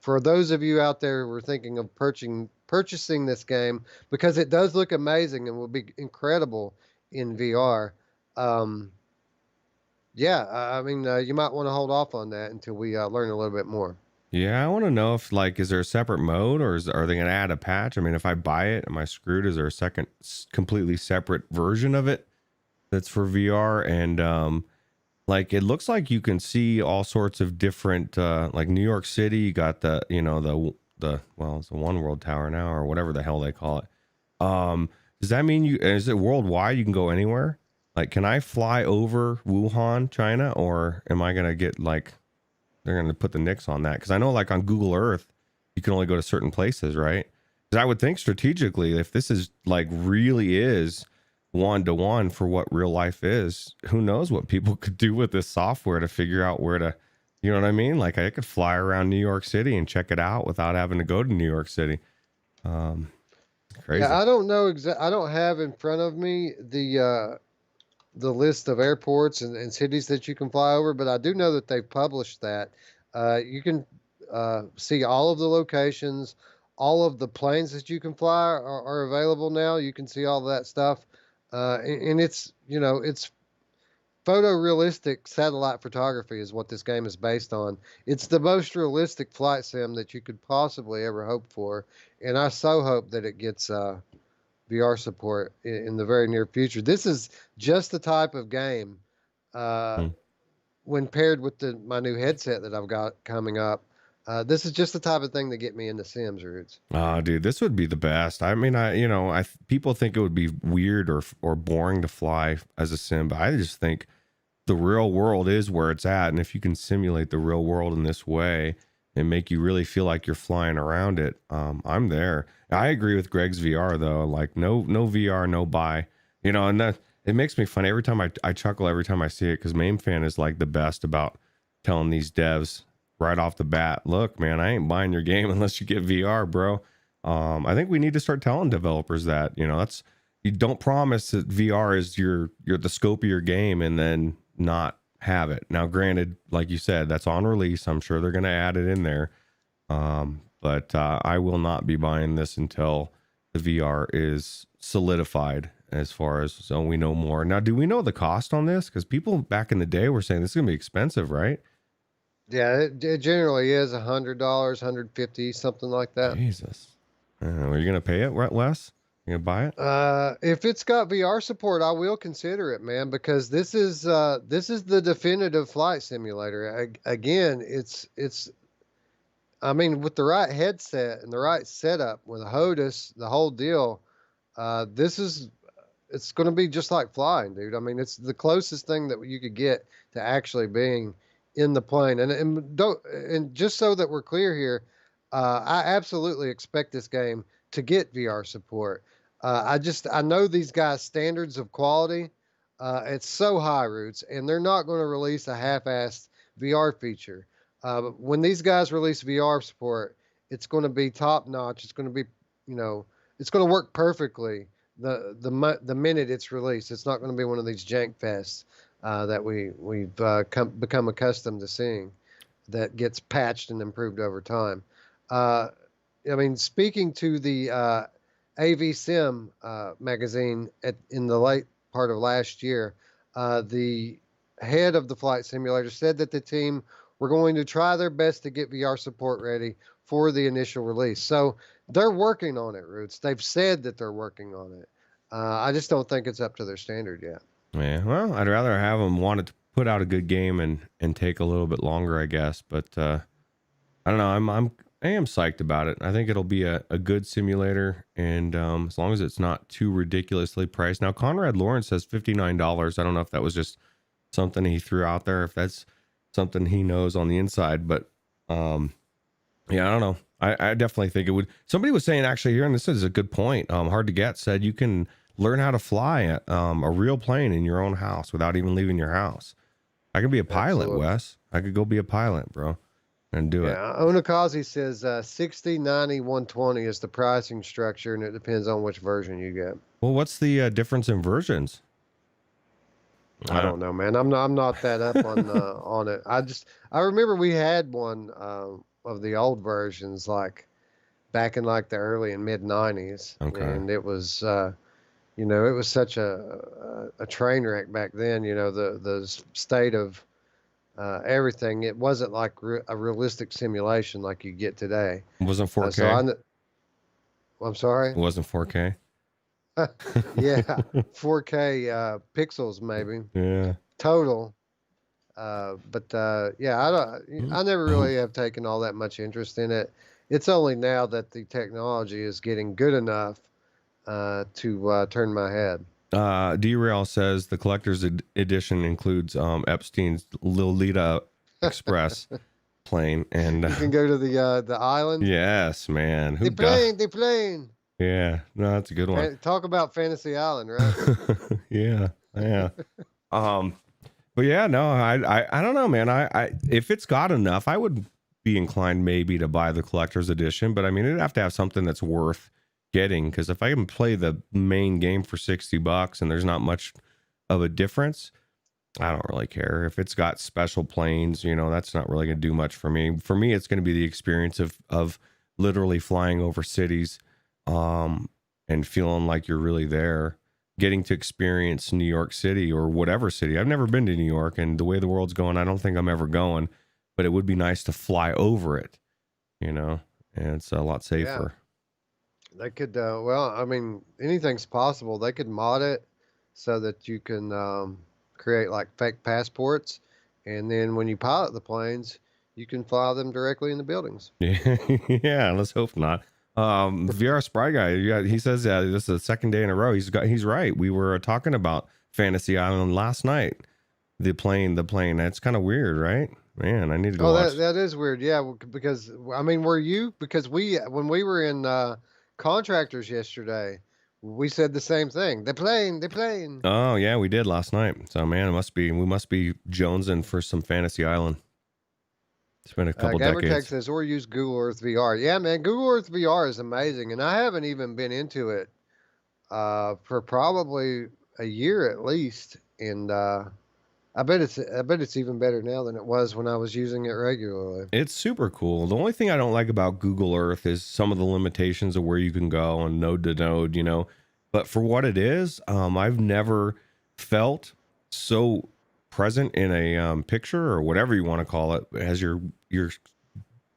for those of you out there who are thinking of purchasing this game, because it does look amazing and will be incredible in VR, you might want to hold off on that until we learn a little bit more. Yeah, I want to know if, like, is there a separate mode, or are they going to add a patch? I mean, if I buy it, am I screwed? Is there a second completely separate version of it that's for VR? And like, it looks like you can see all sorts of different, like New York City, you got the well, it's the One World Tower now, or whatever the hell they call it. Does that mean is it worldwide? You can go anywhere? Like, can I fly over Wuhan, China, or am I going to get, like, they're going to put the nix on that? Because I know, like, on Google Earth, you can only go to certain places, right? Because I would think strategically, if this is, like, really is one-to-one for what real life is, who knows what people could do with this software to figure out where to, you know what I mean? Like, I could fly around New York City and check it out without having to go to New York City. Crazy. Yeah, I don't know I don't have in front of me the list of airports and cities that you can fly over, but I do know that they've published that. You can see all of the locations, all of the planes that you can fly are available now. You can see all of that stuff. And it's photorealistic satellite photography is what this game is based on. It's the most realistic flight sim that you could possibly ever hope for. And I so hope that it gets VR support in the very near future. This is just the type of game, when paired with my new headset that I've got coming up, this is just the type of thing that get me into Sims, Roots. Oh, dude, this would be the best. I mean, people think it would be weird or boring to fly as a sim, but I just think the real world is where it's at. And if you can simulate the real world in this way and make you really feel like you're flying around it, I'm there. I agree with Greg's VR though. Like, no VR, no buy. And It makes me funny every time I chuckle every time I see it, because Mamefan is like the best about telling these devs right off the bat, look, man, I ain't buying your game unless you get VR, bro. I think we need to start telling developers that, you know, that's, you don't promise that VR is your the scope of your game and then not have it. Now, granted, like you said, that's on release. I'm sure they're going to add it in there. But I will not be buying this until the VR is solidified, as far as, so we know more. Now, do we know the cost on this? Because people back in the day were saying this is going to be expensive, right? Yeah, it generally is $100, 150, something like that. Jesus. Are you going to pay it, Wes? You going to buy it? If it's got VR support, I will consider it, man, because this is the definitive flight simulator. Again, it's I mean, with the right headset and the right setup with a HOTUS, the whole deal, it's going to be just like flying, dude. I mean, it's the closest thing that you could get to actually being in the plane. And just so that we're clear here, I absolutely expect this game to get VR support. I know these guys' standards of quality. It's so high, Roots, and they're not going to release a half-assed VR feature. But when these guys release VR support, it's going to be top notch. It's going to be, you know, it's going to work perfectly the minute it's released. It's not going to be one of these jank fests that we've become accustomed to seeing, that gets patched and improved over time. I mean, speaking to the AV Sim magazine in the late part of last year, the head of the flight simulator said that the team were going to try their best to get VR support ready for the initial release. So they're working on it, Roots. They've said that they're working on it. I just don't think it's up to their standard yet. Yeah, well, I'd rather have them want to put out a good game and take a little bit longer, I guess. But I don't know. I am psyched about it. I think it'll be a good simulator, and as long as it's not too ridiculously priced. Now, Conrad Lawrence says $59. I don't know if that was just something he threw out there, if that's something he knows on the inside, but yeah, I don't know. I definitely think it would. Somebody was saying actually here, and this is a good point. Hard to Get said you can learn how to fly a real plane in your own house without even leaving your house. I could be a pilot, Absolutely. Wes. I could go be a pilot, bro, and do it. Onakazi says 60, 90, 120 is the pricing structure, and it depends on which version you get. Well, what's the difference in versions? I don't know, man. I'm not that up on it. I remember we had one of the old versions, like back in like the early and mid 90s. Okay. And it was you know, it was such a train wreck back then, you know, the state of everything. It wasn't like a realistic simulation like you get today. It wasn't 4K. I'm sorry? It wasn't 4K. Yeah, 4K pixels maybe. Yeah. Total. But yeah, I never really have taken all that much interest in it. It's only now that the technology is getting good enough to turn my head. Derail says the collector's edition includes Epstein's Lolita Express plane, and you can go to the island. Yes, man. The plane. Yeah, no, that's a good one. Talk about Fantasy Island, right? yeah. But yeah, no, I don't know, man. I if it's got enough, I would be inclined maybe to buy the collector's edition. But I mean, it'd have to have something that's worth getting, because if I can play the main game for $60 and there's not much of a difference, I don't really care. If it's got special planes, you know, that's not really gonna do much for me. For me, it's gonna be the experience of literally flying over cities. And feeling like you're really there, getting to experience New York City or whatever city. I've never been to New York, and the way the world's going, I don't think I'm ever going, but it would be nice to fly over it, you know, and it's a lot safer. Yeah. They could, well, I mean, anything's possible. They could mod it so that you can create like fake passports, and then when you pilot the planes, you can fly them directly in the buildings. Yeah, let's hope not. VR Spry Guy, yeah, he says this is the second day in a row. He's right. We were talking about Fantasy Island last night. The plane. It's kind of weird, right? Man, I need to go. Oh, that is weird. Yeah, because I mean, were you? Because when we were in Contractors yesterday, We said the same thing. They're playing. Oh yeah, we did last night. So man, we must be jonesing for some Fantasy Island. It's been a couple Gamertech decades. says, or use Google Earth VR. Yeah, man, Google Earth VR is amazing, and I haven't even been into it for probably a year at least, and I bet it's even better now than it was when I was using it regularly. It's super cool. The only thing I don't like about Google Earth is some of the limitations of where you can go and node to node, you know. But for what it is, I've never felt so present in a picture or whatever you want to call it, as you're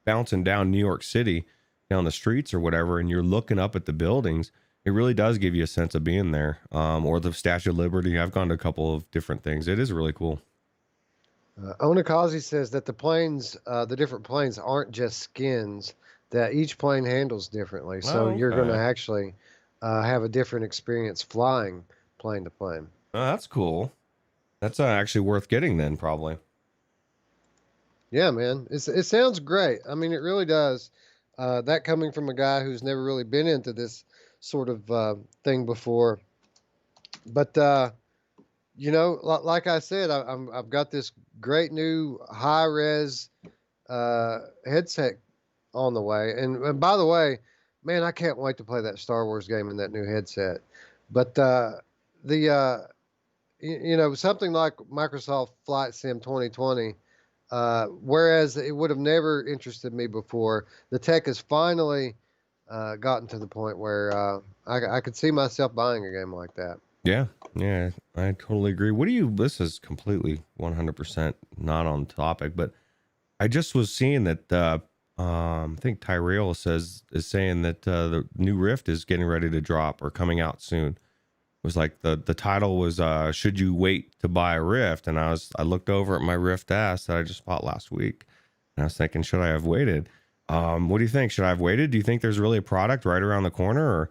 bouncing down New York City, down the streets or whatever, and you're looking up at the buildings. It really does give you a sense of being there. Or the Statue of Liberty. I've gone to a couple of different things. It is really cool. Onakazi says that the different planes aren't just skins, that each plane handles differently. So you're going to actually have a different experience flying plane to plane. Oh, that's cool. That's actually worth getting then, probably. Yeah, man. It sounds great. I mean, it really does. That coming from a guy who's never really been into this sort of thing before. But, you know, like I said, I've got this great new high-res headset on the way. And by the way, man, I can't wait to play that Star Wars game in that new headset. But you know, something like Microsoft Flight Sim 2020, whereas it would have never interested me before, the tech has finally gotten to the point where I could see myself buying a game like that. Yeah, I totally agree. This is completely 100% not on topic, but I just was seeing that I think Tyrell is saying that the new Rift is getting ready to drop or coming out soon. It was like the title was should you wait to buy a Rift? And I looked over at my Rift S that I just bought last week, and I was thinking, should I have waited? What do you think? Should I have waited? Do you think there's really a product right around the corner? Or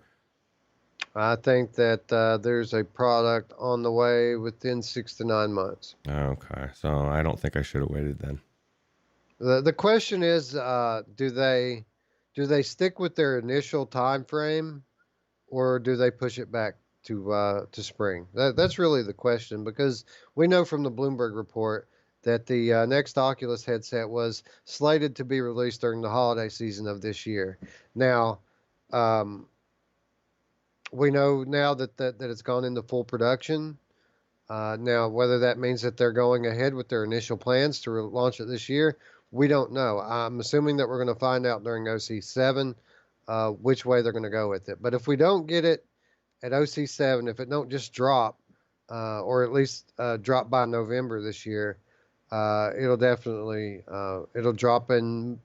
I think that there's a product on the way within 6 to 9 months. Okay, so I don't think I should have waited then. The question is, do they stick with their initial time frame, or do they push it back to spring? That's really the question, because we know from the Bloomberg report that the next Oculus headset was slated to be released during the holiday season of this year. Now, we know now that it's gone into full production. Now, whether that means that they're going ahead with their initial plans to launch it this year, we don't know. I'm assuming that we're going to find out during OC7 which way they're going to go with it. But if we don't get it at OC7, if it don't just drop, or at least drop by November this year, it'll definitely it'll drop in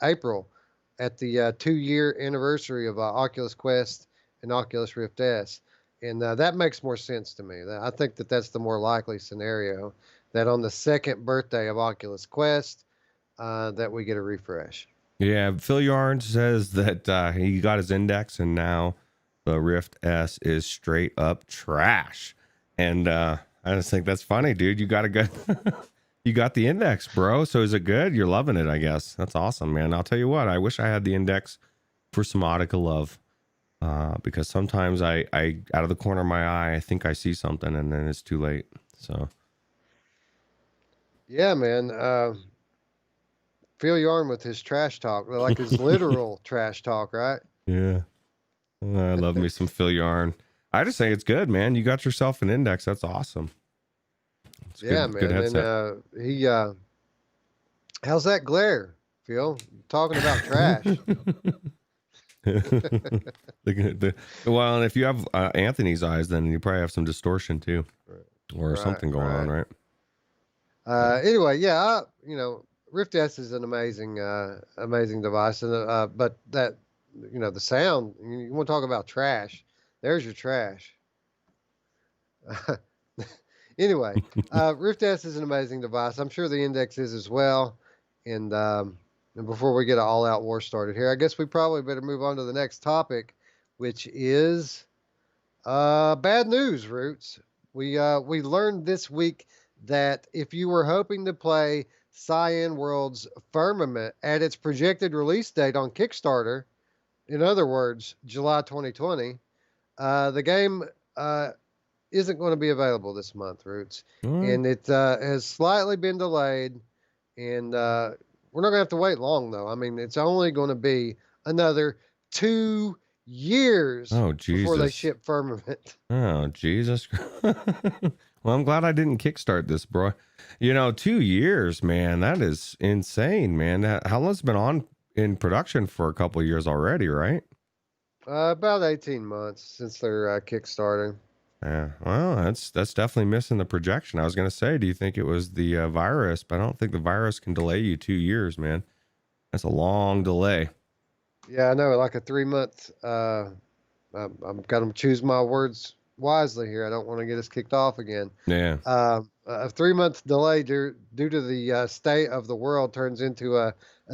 April at the 2-year anniversary of Oculus Quest and Oculus Rift S. And that makes more sense to me. I think that that's the more likely scenario, that on the second birthday of Oculus Quest, that we get a refresh. Yeah, Phil Yarn says that he got his index, and now the Rift S is straight up trash. And I just think that's funny, dude. You got a good, you got the index, bro. So is it good? You're loving it, I guess. That's awesome, man. I'll tell you what. I wish I had the index for some Audica love. Because sometimes I out of the corner of my eye, I think I see something, and then it's too late. So, yeah, man. Phil Yarn with his trash talk, like his literal trash talk, right? Yeah, I love me some Phil Yarn. I just think it's good, man. You got yourself an index. That's awesome. It's yeah, good, man. Good headset. And he, how's that glare, Phil? Talking about trash. Well, and if you have Anthony's eyes, then you probably have some distortion too, or something going on, right? Anyway, yeah, you know, Rift S is an amazing device, and but that, you know, the sound. You want to talk about trash? There's your trash. Anyway, Rift S is an amazing device. I'm sure the Index is as well, and before we get an all-out war started here, I guess we probably better move on to the next topic, which is bad news, Roots. We learned this week that if you were hoping to play Cyan World's Firmament at its projected release date on Kickstarter, in other words, July 2020, The game isn't going to be available this month, Roots, What? and it has slightly been delayed. And we're not going to have to wait long, though. I mean, it's only going to be another 2 years Oh, before they Jesus. ship Firmament. Oh, Jesus. Well, I'm glad I didn't kickstart this, bro. 2 years, man. That is insane, man. How long's it been on in production for a couple of years already, right? About 18 months since they're kickstarting. Yeah. Well, that's definitely missing the projection. I was gonna say, do you think it was the virus? But I don't think the virus can delay you 2 years, man. That's a long delay. Yeah, I know, like a 3 month. I've got to choose my words wisely here. I don't want to get us kicked off again. Yeah. A 3 month delay due to the state of the world turns into a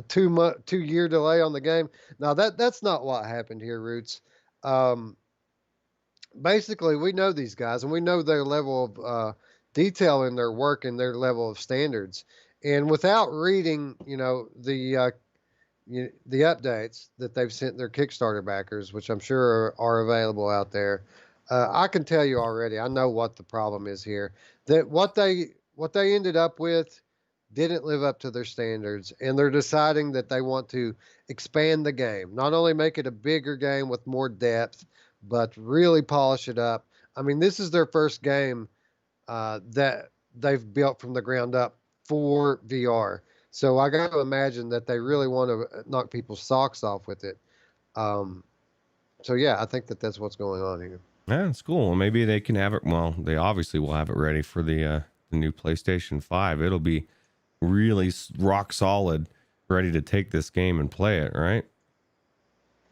2 year delay on the game. Now that's not what happened here, Roots. Um, Basically, we know these guys and we know their level of detail in their work and their level of standards. And without reading, the updates that they've sent their Kickstarter backers, which I'm sure are available out there, I can tell you already. I know what the problem is here. That what they ended up with didn't live up to their standards, and they're deciding that they want to expand the game, not only make it a bigger game with more depth, but really polish it up. I mean, this is their first game that they've built from the ground up for VR. So I got to imagine that they really want to knock people's socks off with it. Um, so yeah, I think that that's what's going on here. Yeah, it's cool. Well, maybe they can have it. Well, they obviously will have it ready for the new PlayStation 5. It'll be really rock solid, ready to take this game and play it, right?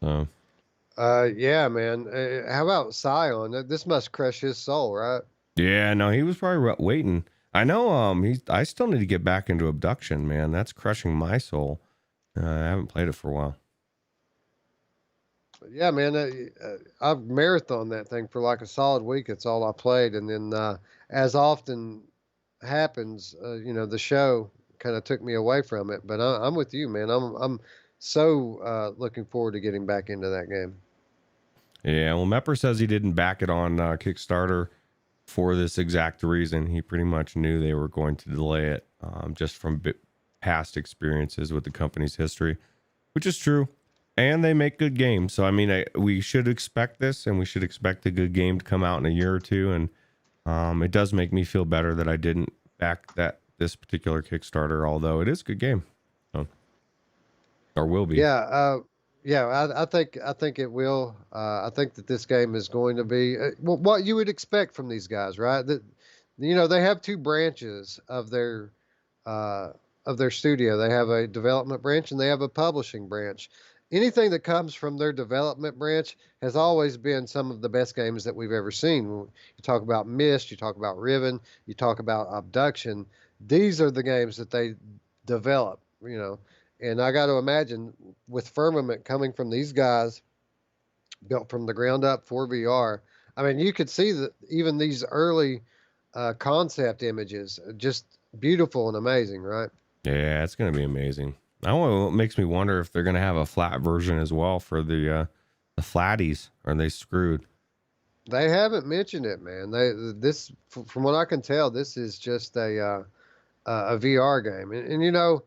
So, Yeah, man. How about Scion? This must crush his soul, right? yeah, no, he was probably waiting. I know. I still need to get back into Abduction, man. That's crushing my soul. I haven't played it for a while. Yeah, man. I've marathoned that thing for like a solid week. It's all I played, and then as often happens, the show kind of took me away from it. But I'm with you, man. I'm so looking forward to getting back into that game. Yeah, well, Mepper says he didn't back it on Kickstarter for this exact reason. He pretty much knew they were going to delay it, just from past experiences with the company's history, which is true. And they make good games. So, I mean, we should expect this, and we should expect a good game to come out in a year or two. And it does make me feel better that I didn't back this particular Kickstarter, although it is a good game. So, or will be. Yeah, yeah. I think it will. I think that this game is going to be what you would expect from these guys, right? That they have two branches of their studio. They have a development branch and they have a publishing branch. Anything that comes from their development branch has always been some of the best games that we've ever seen. You talk about Myst, you talk about Riven, you talk about Abduction. These are the games that they develop, And I got to imagine with Firmament coming from these guys, built from the ground up for VR. I mean, you could see that even these early concept images, just beautiful and amazing, right? Yeah, it's going to be amazing. It makes me wonder if they're going to have a flat version as well for the flatties. Are they screwed? They haven't mentioned it, man. From what I can tell, this is just a VR game, and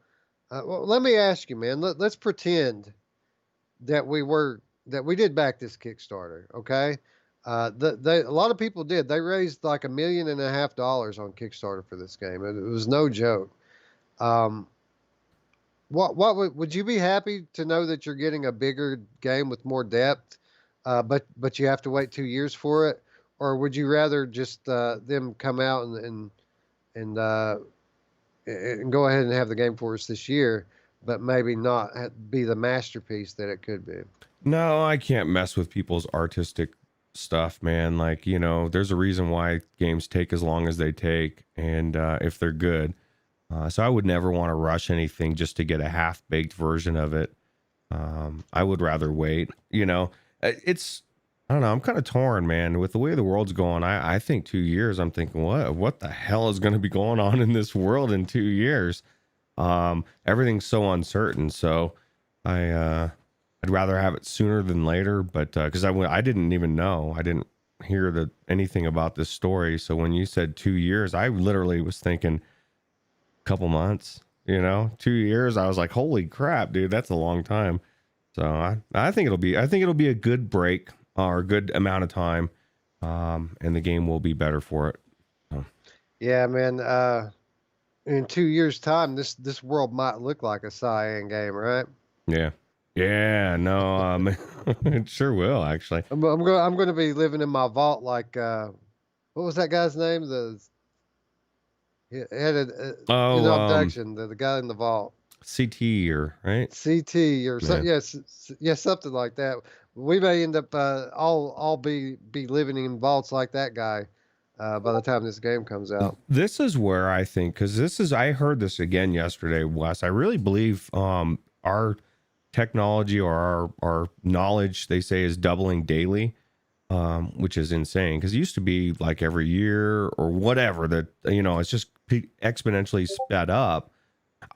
well, let me ask you, man. Let's pretend that we did back this Kickstarter, okay? A lot of people did. They raised like $1.5 million on Kickstarter for this game. It was no joke. Um, what would you be happy to know that you're getting a bigger game with more depth, but you have to wait 2 years for it, or would you rather just them come out and go ahead and have the game for us this year, but maybe not be the masterpiece that it could be? No, I can't mess with people's artistic stuff, man. Like, there's a reason why games take as long as they take, and if they're good. So I would never want to rush anything just to get a half-baked version of it. I would rather wait. I don't know. I'm kind of torn, man. With the way the world's going, I think 2 years. I'm thinking, what the hell is going to be going on in this world in 2 years? Everything's so uncertain. So I I'd rather have it sooner than later, but because I didn't even know, I didn't hear anything about this story. So when you said 2 years, I literally was thinking a couple months. 2 years. I was like, holy crap, dude, that's a long time. So I think it'll be a good break or a good amount of time, and the game will be better for it. So. Yeah, man. In 2 years' time, this world might look like a cyan game, right? Yeah, no, it sure will actually. I'm going to be living in my vault like what was that guy's name? He had in the abduction, the guy in the vault. CT or right? CT or something. Yes, something like that. We may end up all be living in vaults like that guy by the time this game comes out. This is where I think, because I heard this again yesterday, Wes. I really believe our technology or our knowledge, they say, is doubling daily, which is insane, because it used to be like every year or whatever, that it's just exponentially sped up.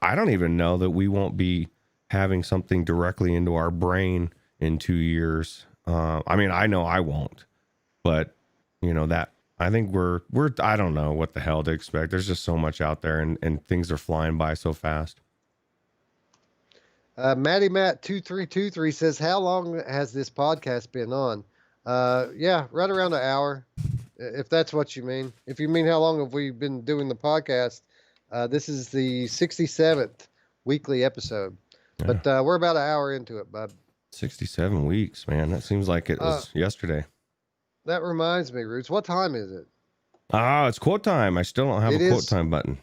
I don't even know that we won't be having something directly into our brain in 2 years. I mean, I know I won't, but that I think we're I don't know what the hell to expect. There's just so much out there, and things are flying by so fast. Matty Matt 2323 says, how long has this podcast been on? Yeah, right around an hour, if that's what you mean. If you mean how long have we been doing the podcast, this is the 67th weekly episode. Yeah. But we're about an hour into it, bud. 67 weeks, man. That seems like it was yesterday. That reminds me, Roots. What time is it? It's quote time. I still don't have a quote time button.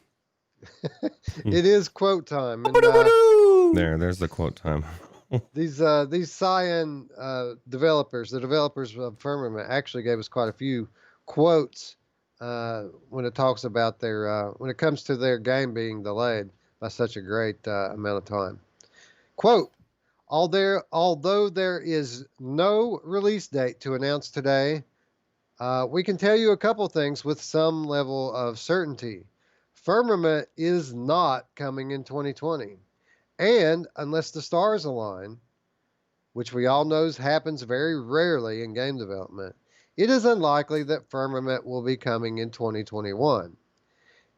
It is quote time. And, there's the quote time. These Cyan developers, the developers of Firmament, actually gave us quite a few quotes when it talks about when it comes to their game being delayed by such a great amount of time. Quote, although there is no release date to announce today, we can tell you a couple things with some level of certainty. Firmament is not coming in 2020. And unless the stars align, which we all know happens very rarely in game development, it is unlikely that Firmament will be coming in 2021.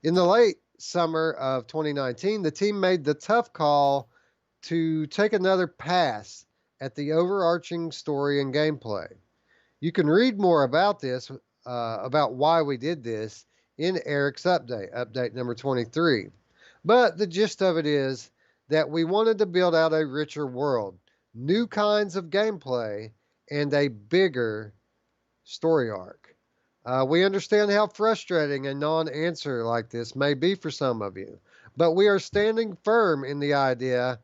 In the late summer of 2019, the team made the tough call to take another pass at the overarching story and gameplay. You can read more about this, about why we did this, in Eric's update number 23. But the gist of it is that we wanted to build out a richer world, new kinds of gameplay, and a bigger story arc. We understand how frustrating a non-answer like this may be for some of you, but we are standing firm in the idea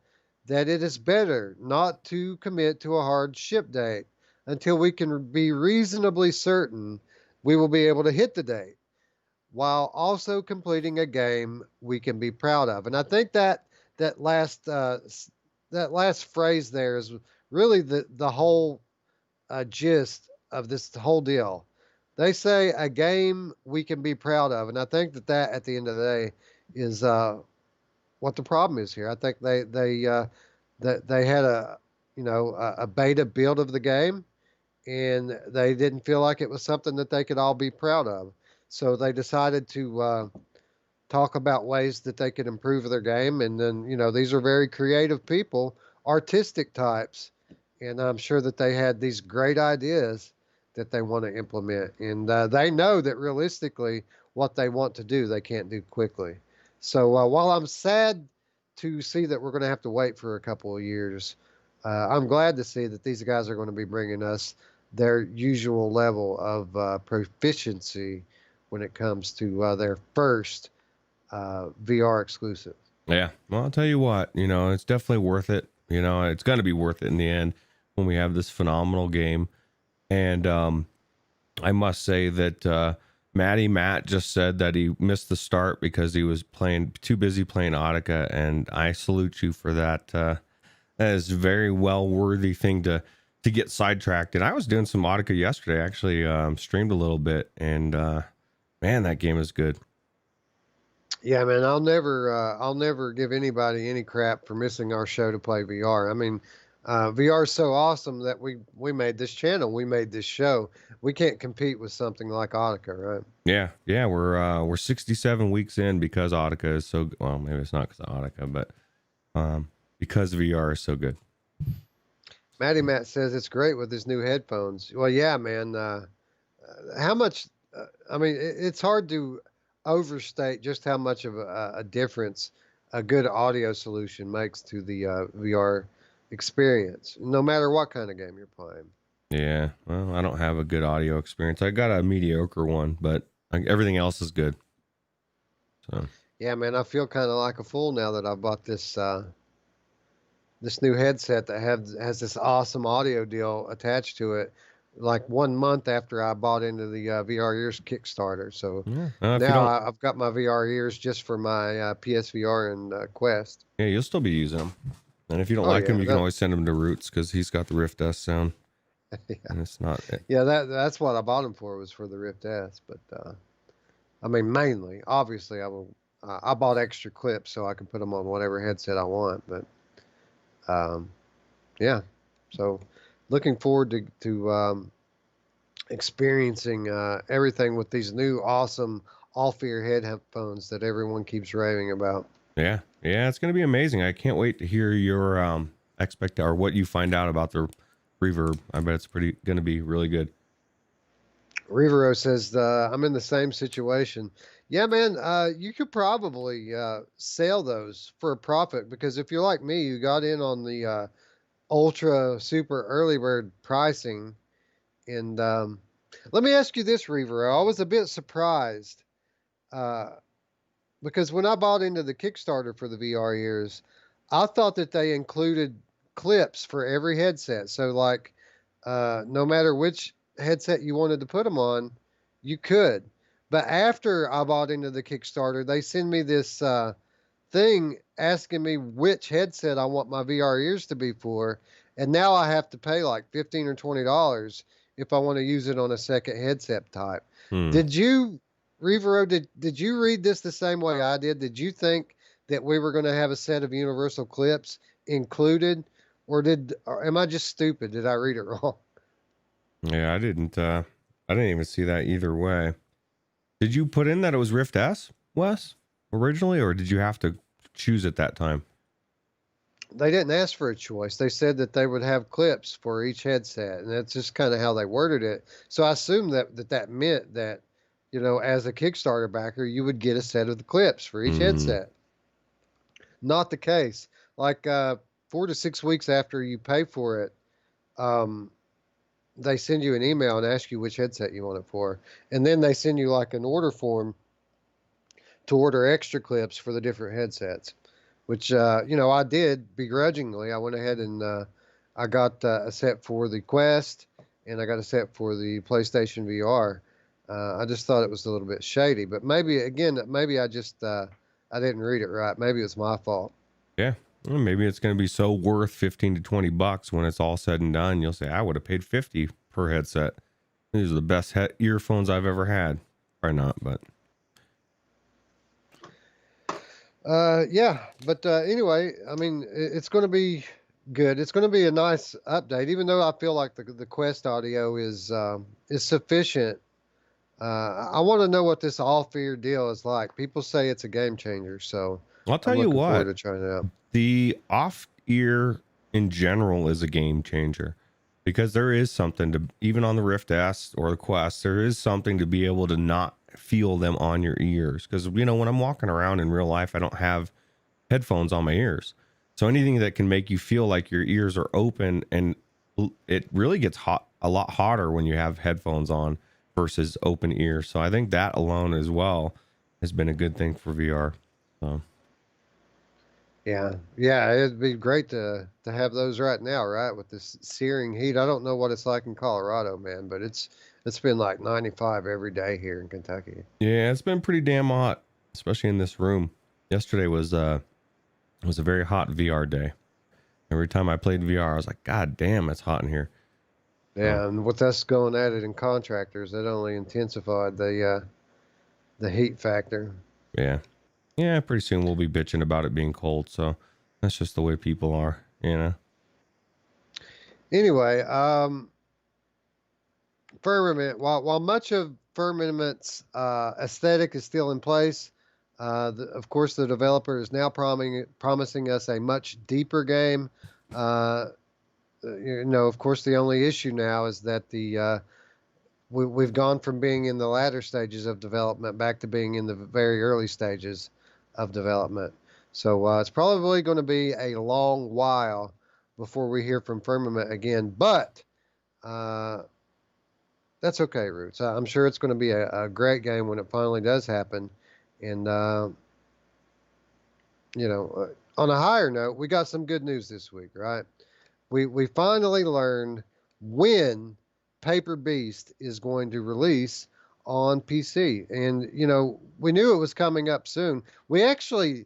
that it is better not to commit to a hard ship date until we can be reasonably certain we will be able to hit the date, while also completing a game we can be proud of. And I think that last phrase there is really the whole gist of this whole deal. They say a game we can be proud of, and I think that at the end of the day is what the problem is here. I think they had a beta build of the game, and they didn't feel like it was something that they could all be proud of. So they decided to talk about ways that they could improve their game. And then, these are very creative people, artistic types. And I'm sure that they had these great ideas that they want to implement. And they know that realistically what they want to do, they can't do quickly. So while I'm sad to see that we're going to have to wait for a couple of years, I'm glad to see that these guys are going to be bringing us their usual level of proficiency when it comes to their first VR exclusive. Yeah. Well, I'll tell you what, it's definitely worth it. It's going to be worth it in the end when we have this phenomenal game. And I must say that Matt just said that he missed the start because he was too busy playing Audica, and I salute you for that. That is a very well worthy thing to get sidetracked. And I was doing some Audica yesterday, actually streamed a little bit, and man, that game is good. Yeah, man, I'll never give anybody any crap for missing our show to play VR. I mean, VR is so awesome that we made this channel, we made this show. We can't compete with something like Audica, right? Yeah, we're 67 weeks in because Audica is so well. Maybe it's not because of Audica, but because VR is so good. Matty Matt says it's great with his new headphones. Well, yeah, man. How much? I mean, it's hard to overstate just how much of a difference a good audio solution makes to the VR experience, no matter what kind of game you're playing. Yeah, well, I don't have a good audio experience. I got a mediocre one, but everything else is good. So yeah, man, I feel kind of like a fool now that I bought this new headset that has this awesome audio deal attached to it. Like 1 month after I bought into the VR Ears Kickstarter, so yeah, now I've got my VR ears just for my PSVR and Quest. Yeah, you'll still be using them. And if you don't Oh, like yeah, him, you can always send him to Ruuts because he's got the Rift S sound. Yeah. And it's not. Yeah, that's what I bought him for, was for the Rift S. But I mean, mainly, obviously, I bought extra clips so I can put them on whatever headset I want. But yeah, so looking forward to experiencing everything with these new awesome all-ear headphones that everyone keeps raving about. Yeah, it's gonna be amazing. I can't wait to hear your or what you find out about the reverb. I bet it's gonna be really good. Rivero says, I'm in the same situation. Yeah, man, you could probably sell those for a profit, because if you're like me, you got in on the ultra super early bird pricing. And let me ask you this, Rivero. I was a bit surprised because when I bought into the Kickstarter for the VR ears, I thought that they included clips for every headset. So, like, no matter which headset you wanted to put them on, you could. But after I bought into the Kickstarter, they send me this thing asking me which headset I want my VR ears to be for, and now I have to pay like $15 or $20 if I want to use it on a second headset type. Did you, Rivero, did you read this the same way I did? Did you think that we were going to have a set of universal clips included, or am I just stupid? Did I read it wrong? Yeah, I didn't even see that either way. Did you put in that it was Rift S, Wes, originally, or did you have to choose at that time? They didn't ask for a choice. They said that they would have clips for each headset, and that's just kind of how they worded it. So I assumed that meant that, as a Kickstarter backer, you would get a set of the clips for each headset. Not the case. Like 4 to 6 weeks after you pay for it, they send you an email and ask you which headset you want it for. And then they send you like an order form to order extra clips for the different headsets, which, I did begrudgingly. I went ahead and I got a set for the Quest, and I got a set for the PlayStation VR. I just thought it was a little bit shady, but maybe I just, I didn't read it right. Maybe it's my fault. Yeah. Well, maybe it's going to be so worth 15 to 20 bucks when it's all said and done. You'll say, I would have paid 50 per headset. These are the best earphones I've ever had. Probably not, but. Yeah, but anyway, I mean, it's going to be good. It's going to be a nice update, even though I feel like the Quest audio is sufficient. I want to know what this all-ear deal is like. People say it's a game changer, so I'll tell you what. To trying it out. The off-ear in general is a game changer, because there is something to, even on the Rift S or the Quest, there is something to be able to not feel them on your ears. Because, when I'm walking around in real life, I don't have headphones on my ears. So anything that can make you feel like your ears are open, and it really gets a lot hotter when you have headphones on versus open ears. So I think that alone as well has been a good thing for VR. So. Yeah, it'd be great to have those right now, right? With this searing heat. I don't know what it's like in Colorado, man, but it's been like 95 every day here in Kentucky. Yeah, it's been pretty damn hot, especially in this room. Yesterday was a very hot VR day. Every time I played VR, I was like, God damn, it's hot in here. Yeah, and with us going at it in contractors, that only intensified the heat factor. Yeah, pretty soon we'll be bitching about it being cold. So that's just the way people are, Anyway, Firmament, while much of Firmament's aesthetic is still in place, of course, the developer is now promising us a much deeper game. Of course, the only issue now is that we've gone from being in the latter stages of development back to being in the very early stages of development. So it's probably going to be a long while before we hear from Firmament again, but that's okay, Roots. I'm sure it's going to be a great game when it finally does happen. And, on a higher note, we got some good news this week, right? We finally learned when Paper Beast is going to release on PC. And, we knew it was coming up soon. We actually,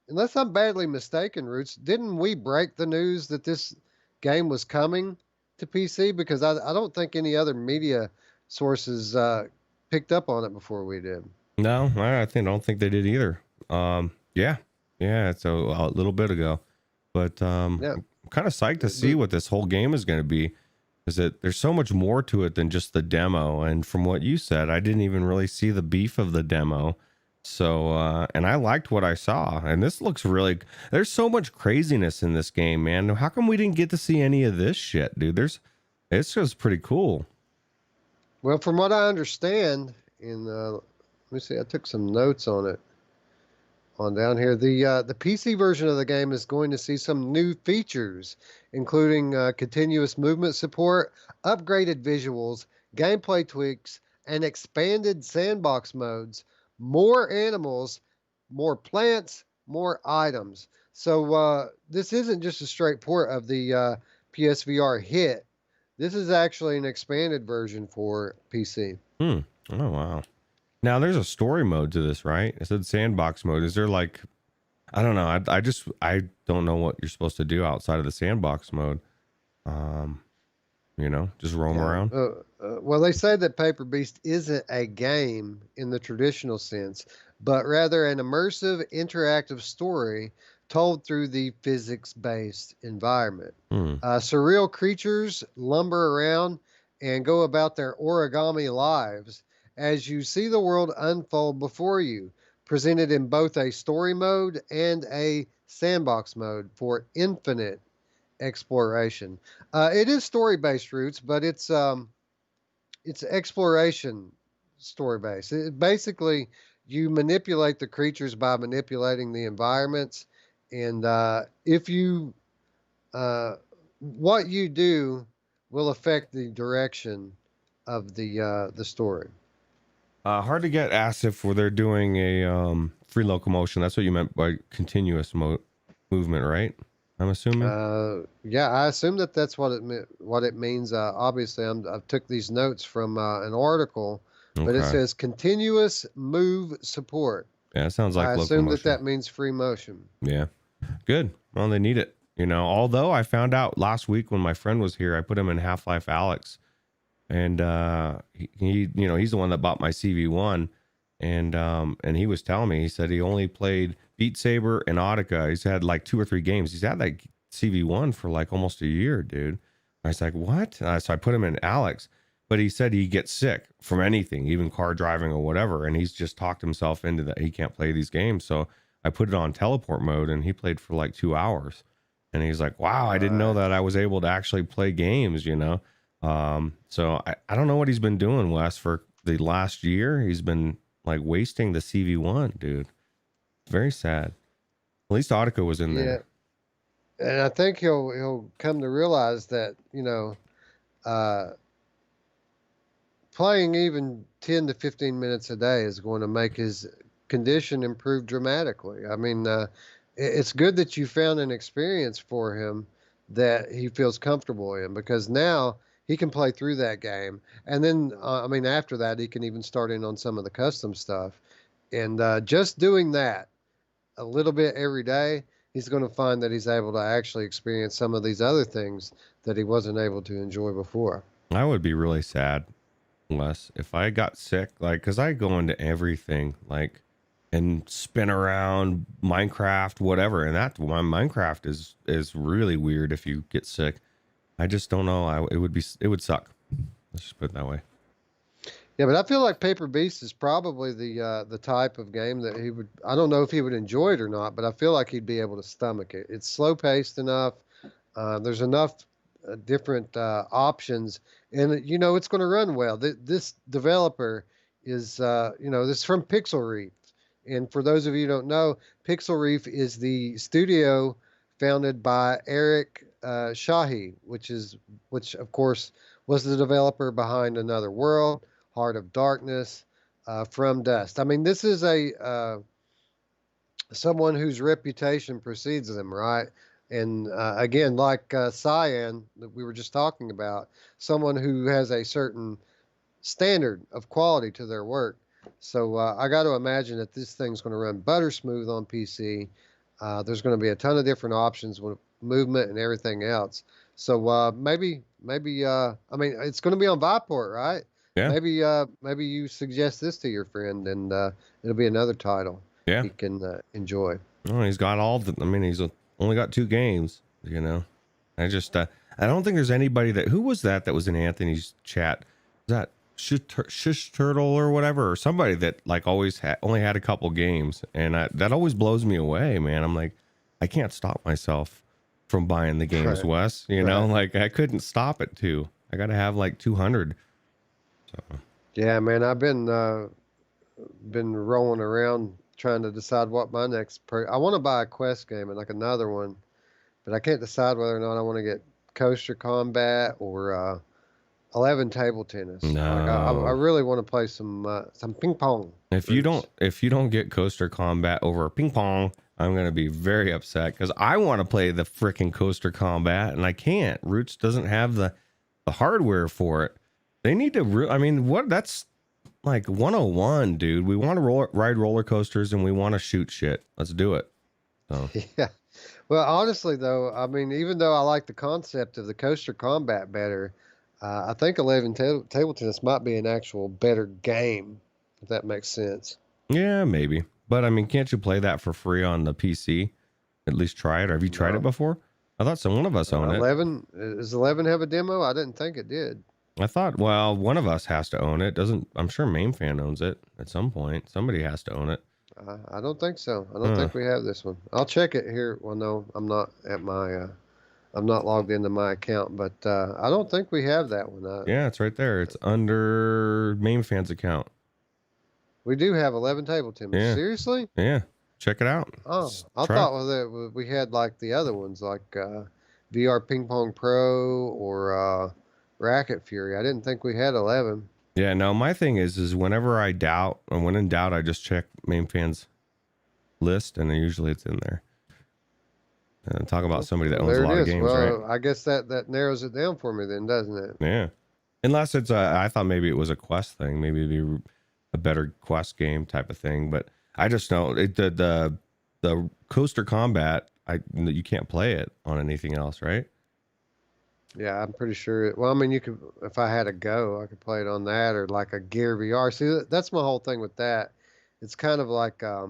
unless I'm badly mistaken, Roots, didn't we break the news that this game was coming to PC? Because I don't think any other media sources picked up on it before we did. No, I don't think they did either. Yeah, it's a little bit ago, but Yeah. I'm kind of psyched to see what this whole game is going to be. Is that there's so much more to it than just the demo, and from what you said, I didn't even really see the beef of the demo. So, and I liked what I saw, and this looks really. There's so much craziness in this game, man. How come we didn't get to see any of this shit, dude? It's just pretty cool. Well, from what I understand, let me see, I took some notes on it. On down here, the PC version of the game is going to see some new features, including continuous movement support, upgraded visuals, gameplay tweaks, and expanded sandbox modes, more animals, more plants, more items. So this isn't just a straight port of the PSVR hit. This is actually an expanded version for PC. Oh, wow. Now there's a story mode to this, right? It said sandbox mode. Is there like, I don't know. I don't know what you're supposed to do outside of the sandbox mode. Just roam around. Well, they say that Paper Beast isn't a game in the traditional sense, but rather an immersive, interactive story told through the physics-based environment. Surreal creatures lumber around and go about their origami lives as you see the world unfold before you, presented in both a story mode and a sandbox mode for infinite exploration. It is story-based, Roots, but it's exploration story-based. Basically, you manipulate the creatures by manipulating the environments, and what you do will affect the direction of the story. Hard to get asked if they're doing a free locomotion. That's what you meant by continuous movement, right? I'm assuming. Yeah, I assume that's what it means. Obviously, I took these notes from an article, but it says continuous move support. Yeah, it sounds like I locomotion. assume that means free motion. Yeah, good. Well, they need it. Although I found out last week when my friend was here, I put him in Half-Life Alyx. And he's the one that bought my CV1, and he was telling me, he said he only played Beat Saber and Audica. He's had like 2 or 3 games. He's had like CV1 for like almost a year, dude. I was like, what? So I put him in Alyx, but he said he gets sick from anything, even car driving or whatever, and he's just talked himself into that he can't play these games. So I put it on teleport mode, and he played for like 2 hours, and he's like, wow, I didn't know that I was able to actually play games, So I don't know what he's been doing, Wes, for the last year. He's been like wasting the CV1, dude. Very sad. At least Audica was in there. Yeah. And I think he'll come to realize that, playing even 10 to 15 minutes a day is going to make his condition improve dramatically. I mean, it's good that you found an experience for him that he feels comfortable in, because now he can play through that game. And then, after that, he can even start in on some of the custom stuff. And just doing that a little bit every day, he's going to find that he's able to actually experience some of these other things that he wasn't able to enjoy before. I would be really sad, Wes, if I got sick, because I go into everything, and spin around Minecraft, whatever. And Minecraft is really weird if you get sick. I just don't know. It would suck. Let's just put it that way. Yeah, but I feel like Paper Beast is probably the type of game that he would. I don't know if he would enjoy it or not, but I feel like he'd be able to stomach it. It's slow paced enough. There's enough different options, and it's going to run well. This developer is this is from Pixel Reef, and for those of you who don't know, Pixel Reef is the studio founded by Eric Shahi, which of course was the developer behind Another World, Heart of Darkness, From Dust. I mean, this is a someone whose reputation precedes them, right? And again, like Cyan that we were just talking about, someone who has a certain standard of quality to their work. So I got to imagine that this thing's going to run butter smooth on PC. There's going to be a ton of different options with movement and everything else. So maybe I mean, it's going to be on Viport, right? Yeah. Maybe you suggest this to your friend, and it'll be another title he can enjoy. Oh, he's got I mean, he's only got 2 games, I just I don't think there's anybody who was that was in Anthony's chat. Was that Shish Turtle or whatever, or somebody that like always only had a couple games, and that always blows me away, man. I'm like, I can't stop myself from buying the games, right. Wes. Like I couldn't stop at 2. I got to have like 200. So. Yeah, man, I've been rolling around trying to decide what my next. I want to buy a Quest game and like another one, but I can't decide whether or not I want to get Coaster Combat or 11 Table Tennis. No, like I really want to play some ping pong. If you don't get Coaster Combat over ping pong, I'm gonna be very upset because I want to play the freaking Coaster Combat and I can't. Roots doesn't have the hardware for it. They need to. I mean, what? That's like 101, dude. We want to ride roller coasters and we want to shoot shit. Let's do it. So. Yeah. Well, honestly, though, I mean, even though I like the concept of the Coaster Combat better, I think 11 Table Tennis might be an actual better game, if that makes sense. Yeah, maybe. But I mean, can't you play that for free on the PC? At least try it. Or have you tried it before? I thought one of us owned it. 11? Does 11 have a demo? I didn't think it did. I thought, well, one of us has to own it. I'm sure Mamefan owns it at some point. Somebody has to own it. I don't think so. I don't think we have this one. I'll check it here. Well, no, I'm not at my, I'm not logged into my account, but I don't think we have that one. Yeah, it's right there. It's under Mamefan's account. We do have 11 Table Tennis. Yeah. Seriously? Yeah. Check it out. Oh, I thought we had like the other ones, like VR Ping Pong Pro or Racket Fury. I didn't think we had 11. Yeah, no, my thing is whenever I doubt, or when in doubt, I just check Mamefan's list, and usually it's in there. And talk about somebody that owns a lot of games, well, right? I guess that narrows it down for me then, doesn't it? Yeah. Unless it's I thought maybe it was a Quest thing. Maybe it'd be a better Quest game type of thing. But I just know the Coaster Combat, you can't play it on anything else, right? Yeah, I'm pretty sure. Well, I mean, you could, if I had a Go, I could play it on that or like a Gear VR. See, that's my whole thing with that. It's kind of like a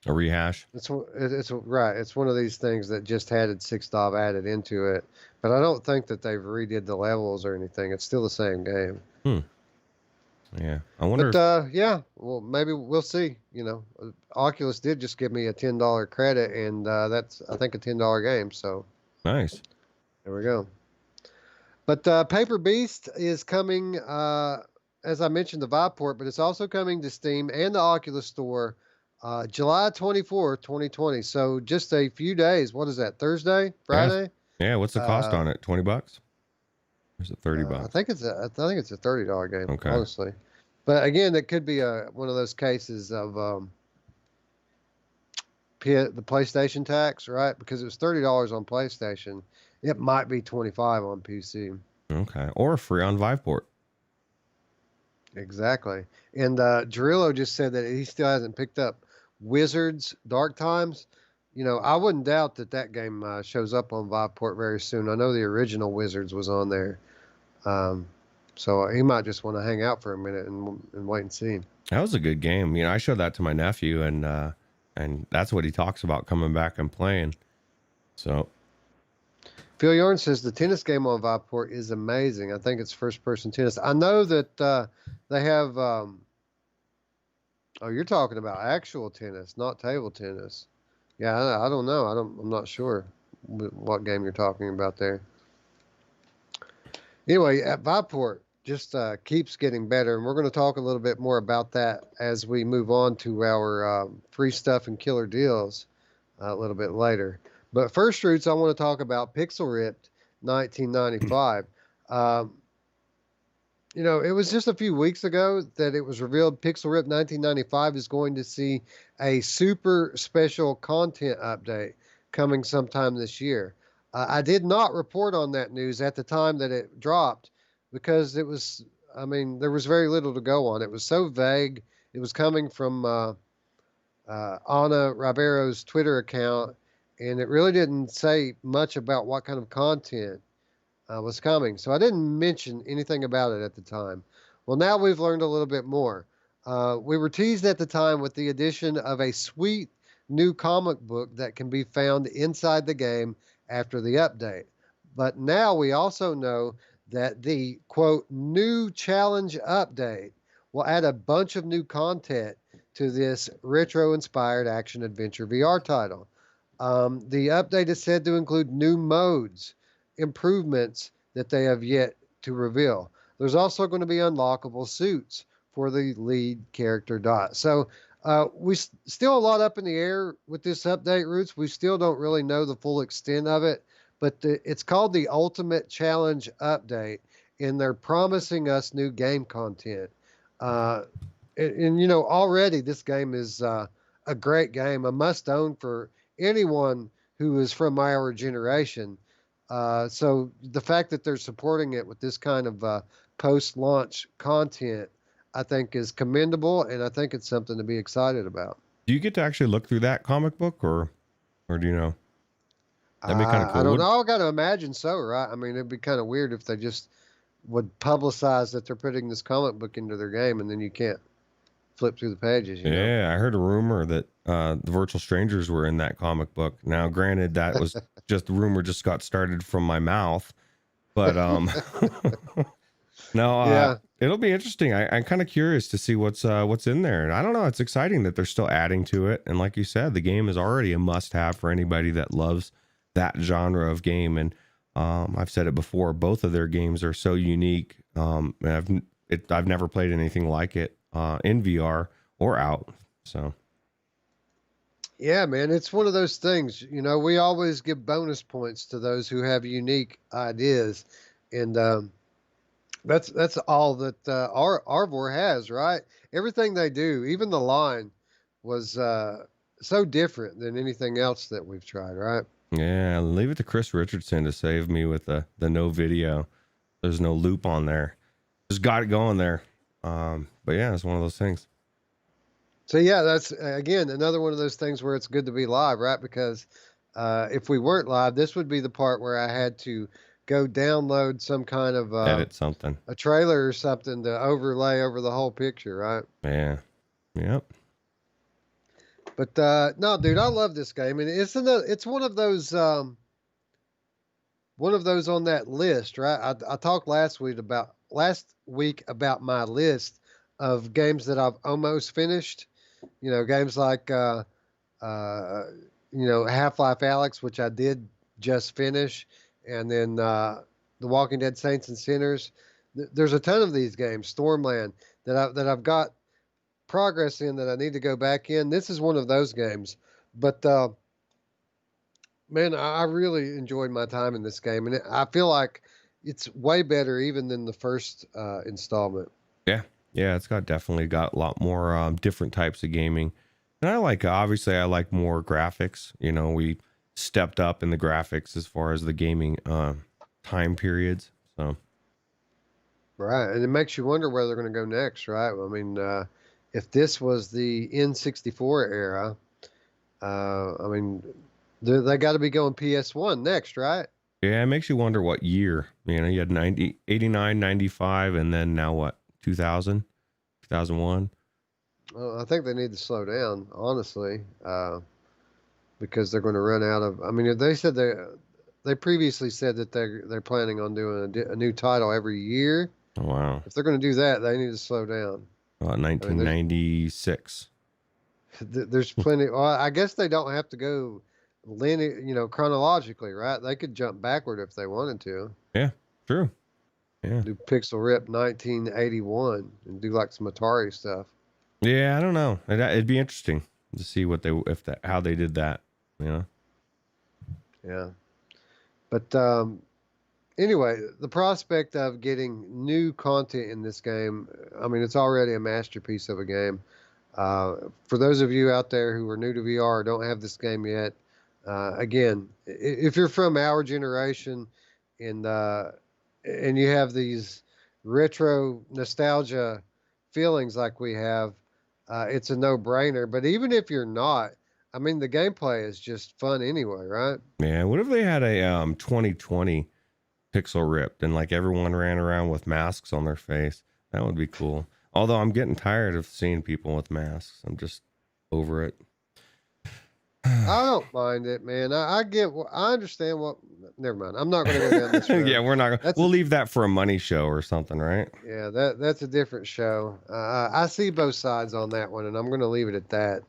rehash. It's right. It's one of these things that just had its 6.5 added into it, but I don't think that they've redid the levels or anything. It's still the same game. Yeah, I wonder. But yeah, well, maybe we'll see. Oculus did just give me a $10 credit, and that's I think a $10 game. So nice. There we go. But Paper Beast is coming, as I mentioned, the Viport, but it's also coming to Steam and the Oculus Store July 24th, 2020. So just a few days. What is that, Thursday? Friday? Yeah, what's the cost on it? $20? Or is it $30? I think it's a $30 game, okay. Honestly. But again, it could be one of those cases of the PlayStation tax, right? Because it was $30 on PlayStation. It might be $25 on PC. Okay. Or free on Viveport. Exactly. And Drillo just said that he still hasn't picked up Wizards Dark Times. I wouldn't doubt that game shows up on Viveport very soon. I know the original Wizards was on there. So he might just want to hang out for a minute and wait and see. That was a good game. I showed that to my nephew, and that's what he talks about coming back and playing. So... Phil Yarn says the tennis game on Viveport is amazing. I think it's first-person tennis. I know that they have. Oh, you're talking about actual tennis, not table tennis. Yeah, I don't know. I'm not sure what game you're talking about there. Anyway, at Viveport just keeps getting better, and we're going to talk a little bit more about that as we move on to our free stuff and killer deals a little bit later. But first, Roots, I want to talk about Pixel Ripped 1995. It was just a few weeks ago that it was revealed Pixel Ripped 1995 is going to see a super special content update coming sometime this year. I did not report on that news at the time that it dropped because there was very little to go on. It was so vague. It was coming from Ana Ribeiro's Twitter account, and it really didn't say much about what kind of content was coming. So I didn't mention anything about it at the time. Well, now we've learned a little bit more. We were teased at the time with the addition of a sweet new comic book that can be found inside the game after the update. But now we also know that the, quote, new challenge update will add a bunch of new content to this retro-inspired action-adventure VR title. The update is said to include new modes, improvements that they have yet to reveal. There's also going to be unlockable suits for the lead character Dot. So we still a lot up in the air with this update, Roots. We still don't really know the full extent of it, but it's called the Ultimate Challenge Update, and they're promising us new game content. Already this game is a great game, a must-own for anyone who is from our generation. So the fact that they're supporting it with this kind of post-launch content, I think is commendable, and I think it's something to be excited about. Do you get to actually look through that comic book, or do you know? That'd be kind of cool. I don't know. I got to imagine so, right? I mean, it'd be kind of weird if they just would publicize that they're putting this comic book into their game, and then you can't flip through the pages. You know? I heard a rumor that the Virtual Strangers were in that comic book. Now, granted, that was just the rumor just got started from my mouth, but no, yeah. It'll be interesting. I'm kind of curious to see what's in there. And I don't know. It's exciting that they're still adding to it. And like you said, the game is already a must-have for anybody that loves that genre of game. And I've said it before. Both of their games are so unique. And I've never played anything like it in VR or out. So. Yeah, man, it's one of those things. We always give bonus points to those who have unique ideas, and that's all that Arvor has, right? Everything they do, even the line, was so different than anything else that we've tried, right? Yeah, leave it to Chris Richardson to save me with the no video. There's no loop on there. Just got it going there. But yeah, it's one of those things. So yeah, that's again another one of those things where it's good to be live, right? Because if we weren't live, this would be the part where I had to go download some kind of edit something, a trailer or something to overlay over the whole picture, right? Yeah. Yep. But no, dude, I love this game, and it's one of those on that list, right? I talked last week about my list of games that I've almost finished. Games like Half-Life Alyx, which I did just finish, and then The Walking Dead Saints and Sinners. There's a ton of these games, Stormland, that I've got progress in that I need to go back in. This is one of those games. But man, I really enjoyed my time in this game, and I feel like it's way better even than the first installment. Yeah, it's definitely got a lot more different types of gaming. And obviously I like more graphics. We stepped up in the graphics as far as the gaming time periods. So right, and it makes you wonder where they're going to go next, right? I mean, if this was the N64 era, they got to be going PS1 next, right? Yeah, it makes you wonder what year. You had 89, 95, and then now what? 2000, 2001. Well, I think they need to slow down, honestly, because they're going to run out of. I mean, they said they previously said that they're planning on doing a new title every year. Oh, wow. If they're going to do that, they need to slow down. 1996. There's plenty. Well, I guess they don't have to go linear, chronologically, right? They could jump backward if they wanted to. Yeah, true. Yeah. Do Pixel Rip 1981 and do like some Atari stuff. Yeah, I don't know. It'd be interesting to see how they did that. Yeah. But anyway, the prospect of getting new content in this game, I mean, it's already a masterpiece of a game. For those of you out there who are new to VR or don't have this game yet, again, if you're from our generation and you have these retro nostalgia feelings like we have, it's a no-brainer. But even if you're not, I mean, the gameplay is just fun anyway, right? Yeah. What if they had a 2020 Pixel Ripped and like everyone ran around with masks on their face? That would be cool. Although I'm getting tired of seeing people with masks. I'm just over it. I don't mind it, man. I understand what. Never mind. I'm not going to go down this road. Yeah, we're not. We'll leave that for a money show or something, right? Yeah, that's a different show. I see both sides on that one, and I'm going to leave it at that.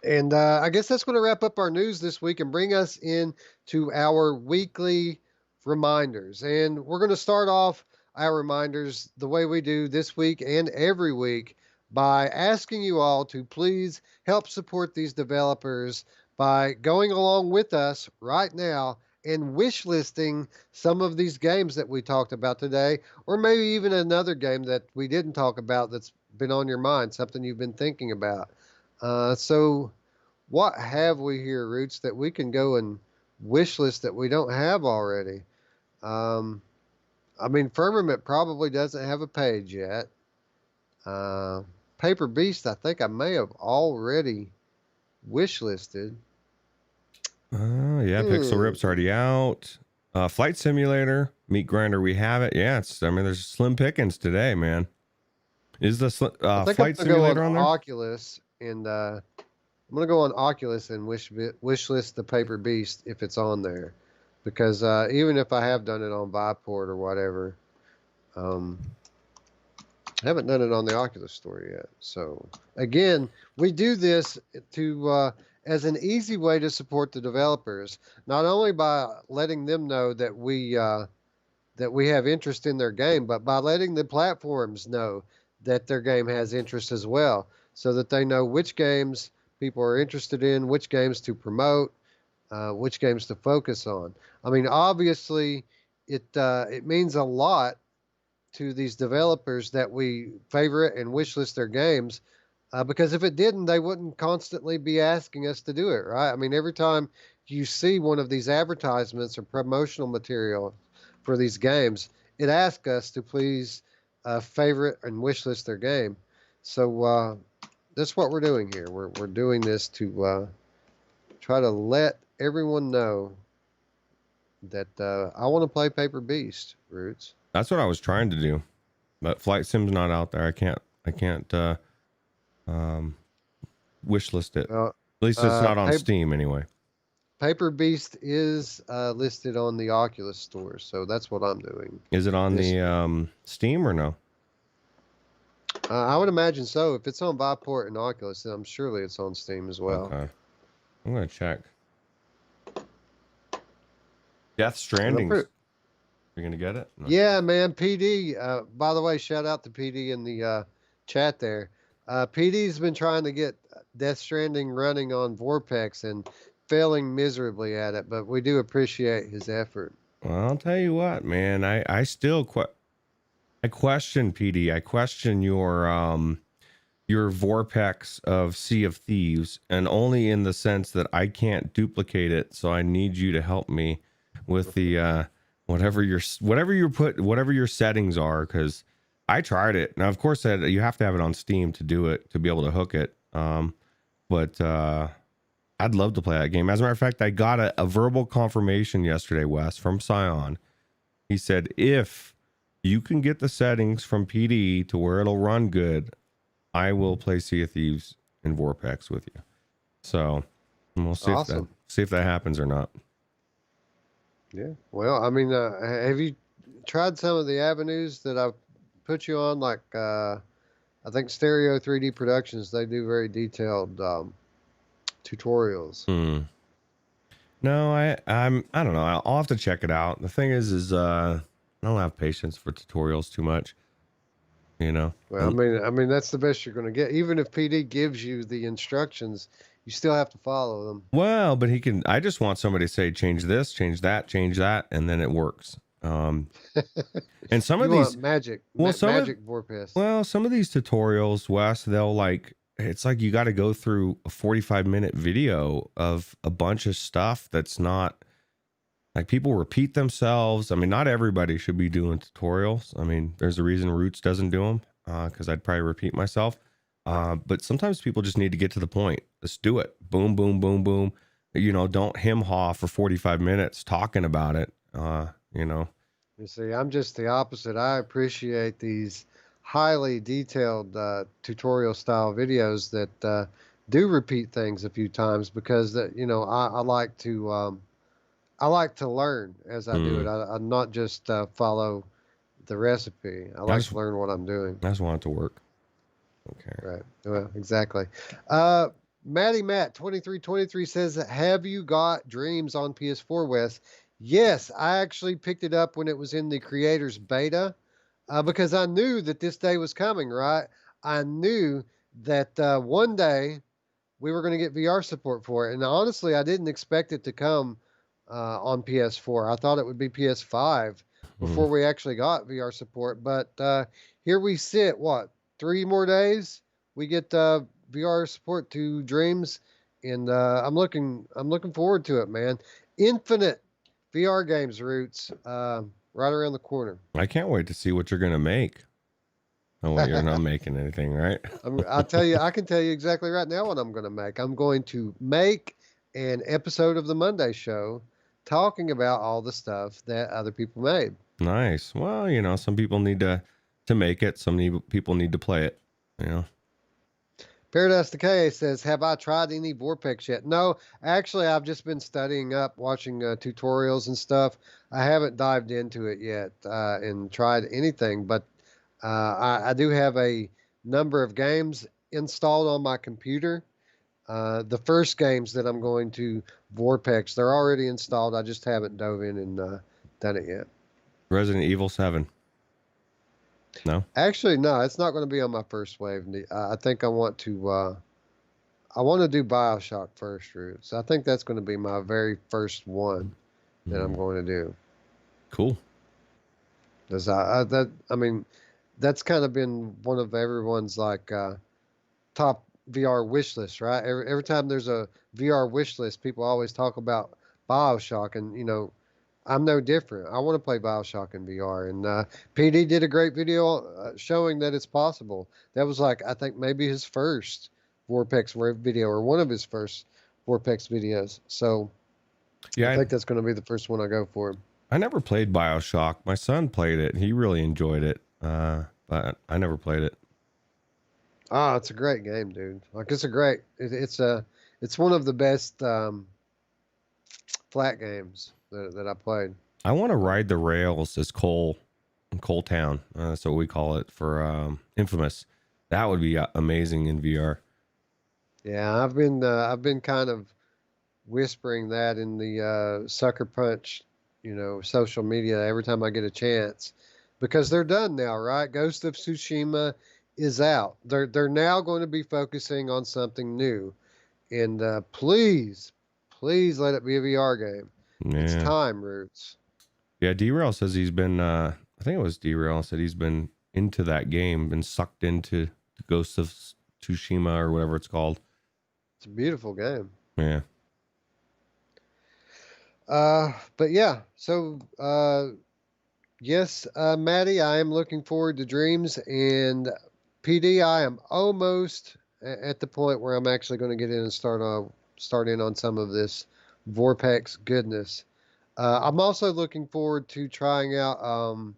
And I guess that's going to wrap up our news this week and bring us into our weekly reminders. And we're going to start off our reminders the way we do this week and every week by asking you all to please help support these developers by going along with us right now and wish listing some of these games that we talked about today, or maybe even another game that we didn't talk about that's been on your mind, something you've been thinking about. So what have we here, Roots, that we can go and wish list that we don't have already? I mean, Firmament probably doesn't have a page yet. Paper Beast, I think I may have already wish listed. Yeah, Pixel Rip's already out. Flight Simulator, Meatgrinder, we have it. Yeah, there's slim pickings today, man. Is the Flight Simulator on there? Oculus, and I'm gonna go on Oculus and wish list the Paper Beast if it's on there, because even if I have done it on Viport or whatever, I haven't done it on the Oculus store yet. So again, we do this to as an easy way to support the developers, not only by letting them know that we have interest in their game, but by letting the platforms know that their game has interest as well, so that they know which games people are interested in, which games to promote, which games to focus on. I mean, obviously, it means a lot to these developers that we favorite and wishlist their games, because if it didn't, they wouldn't constantly be asking us to do it, right? I mean, every time you see one of these advertisements or promotional material for these games, it asks us to please favorite and wishlist their game. So that's what we're doing here. We're doing this to try to let everyone know that I want to play Paper Beast, Roots. That's what I was trying to do, but Flight Sim's not out there. I can't wish list it. At least it's not on Steam anyway. Paper Beast is listed on the Oculus store, so that's what I'm doing. Is it on the Steam or no? I would imagine so. If it's on Viport and Oculus, then surely it's on Steam as well. Okay, I'm gonna check. Death Stranding. You're gonna get it? No. Yeah, man. PD. By the way, shout out to PD in the chat there. PD's been trying to get Death Stranding running on Vorpex and failing miserably at it, but we do appreciate his effort. Well, I'll tell you what, man. I still I question PD. I question your Vorpex of Sea of Thieves, and only in the sense that I can't duplicate it. So I need you to help me with the whatever your settings are, because I tried it. Now, of course, you have to have it on Steam to do it, to be able to hook it. But I'd love to play that game. As a matter of fact, I got a verbal confirmation yesterday, Wes, from Scion. He said, if you can get the settings from PD to where it'll run good, I will play Sea of Thieves in Vorpex with you. So And we'll Awesome. see if that happens or not. Yeah. Well, I mean, have you tried some of the avenues that I've put you on? Like, I think Stereo 3D Productions, they do very detailed tutorials. No, I don't know. I'll have to check it out. The thing is I don't have patience for tutorials too much. You know. Well, I mean that's the best you're going to get. Even if PD gives you the instructions, you still have to follow them. Well, but he can. I just want somebody to say change this, change that, and then it works. And some of these magic, magic Vorpes. Well, some of these tutorials, Wes, they'll like. It's like you got to go through a 45-minute video of a bunch of stuff that's not like people repeat themselves. I mean, not everybody should be doing tutorials. I mean, there's a reason Roots doesn't do them because I'd probably repeat myself. But sometimes people just need to get to the point. Let's do it. Boom, boom, boom, boom. You know, don't hem-haw for 45 minutes talking about it. You know. You see, I'm just the opposite. I appreciate these highly detailed tutorial style videos that do repeat things a few times because that I like to learn as I do it. I not just follow the recipe. I like to learn what I'm doing. I just want it to work. Okay. Right. Well, exactly. Matt 2323 says, "Have you got Dreams on PS4, Wes?" Yes, I actually picked it up when it was in the creator's beta. Because I knew that this day was coming, right? I knew that one day we were going to get VR support for it. And honestly, I didn't expect it to come on PS4. I thought it would be PS5 before we actually got VR support. But here we sit, 3 more days? We get VR support to Dreams. And I'm looking forward to it, man. Infinite VR games, Roots. Right around the corner. I can't wait to see what you're going to make. Oh, wait, you're not making anything, right? I can tell you exactly right now what I'm going to make. I'm going to make an episode of the Monday show talking about all the stuff that other people made. Nice. Well, some people need to make it. Some people need to play it, Paradise Decay says, "Have I tried any Vorpex yet?" No, actually, I've just been studying up, watching tutorials and stuff. I haven't dived into it yet and tried anything, but I do have a number of games installed on my computer. The first games that I'm going to Vorpex, they're already installed. I just haven't dove in and done it yet. Resident Evil 7. No? Actually, no, it's not going to be on my first wave. I think I want to do BioShock first, Roots. I think that's going to be my very first one that I'm going to do. Cool. Because that's kind of been one of everyone's like top VR wish list, right? Every time there's a VR wish list, people always talk about BioShock, and I'm no different. I want to play BioShock in VR, and PD did a great video showing that it's possible. That was like, I think maybe his first Vorpex video, or one of his first Vorpex videos. So yeah, I think that's going to be the first one I go for. I never played BioShock. My son played it. He really enjoyed it, but I never played it. Ah, it's a great game, dude. Like it's one of the best flat games that I played. I want to ride the rails as Cole in Cole Town. That's what we call it for Infamous. That would be amazing in VR. Yeah, I've been kind of whispering that in the Sucker Punch, social media every time I get a chance, because they're done now, right? Ghost of Tsushima is out. They're now going to be focusing on something new, and please let it be a VR game. Yeah. It's time, Roots. Yeah, Derail says he's been. I think it was Derail said he's been into that game, been sucked into the Ghost of Tsushima or whatever it's called. It's a beautiful game. Yeah. But yeah, so yes, Maddie, I am looking forward to Dreams, and PD, I am almost at the point where I'm actually going to get in and start in on some of this Vorpex goodness. I'm also looking forward to trying out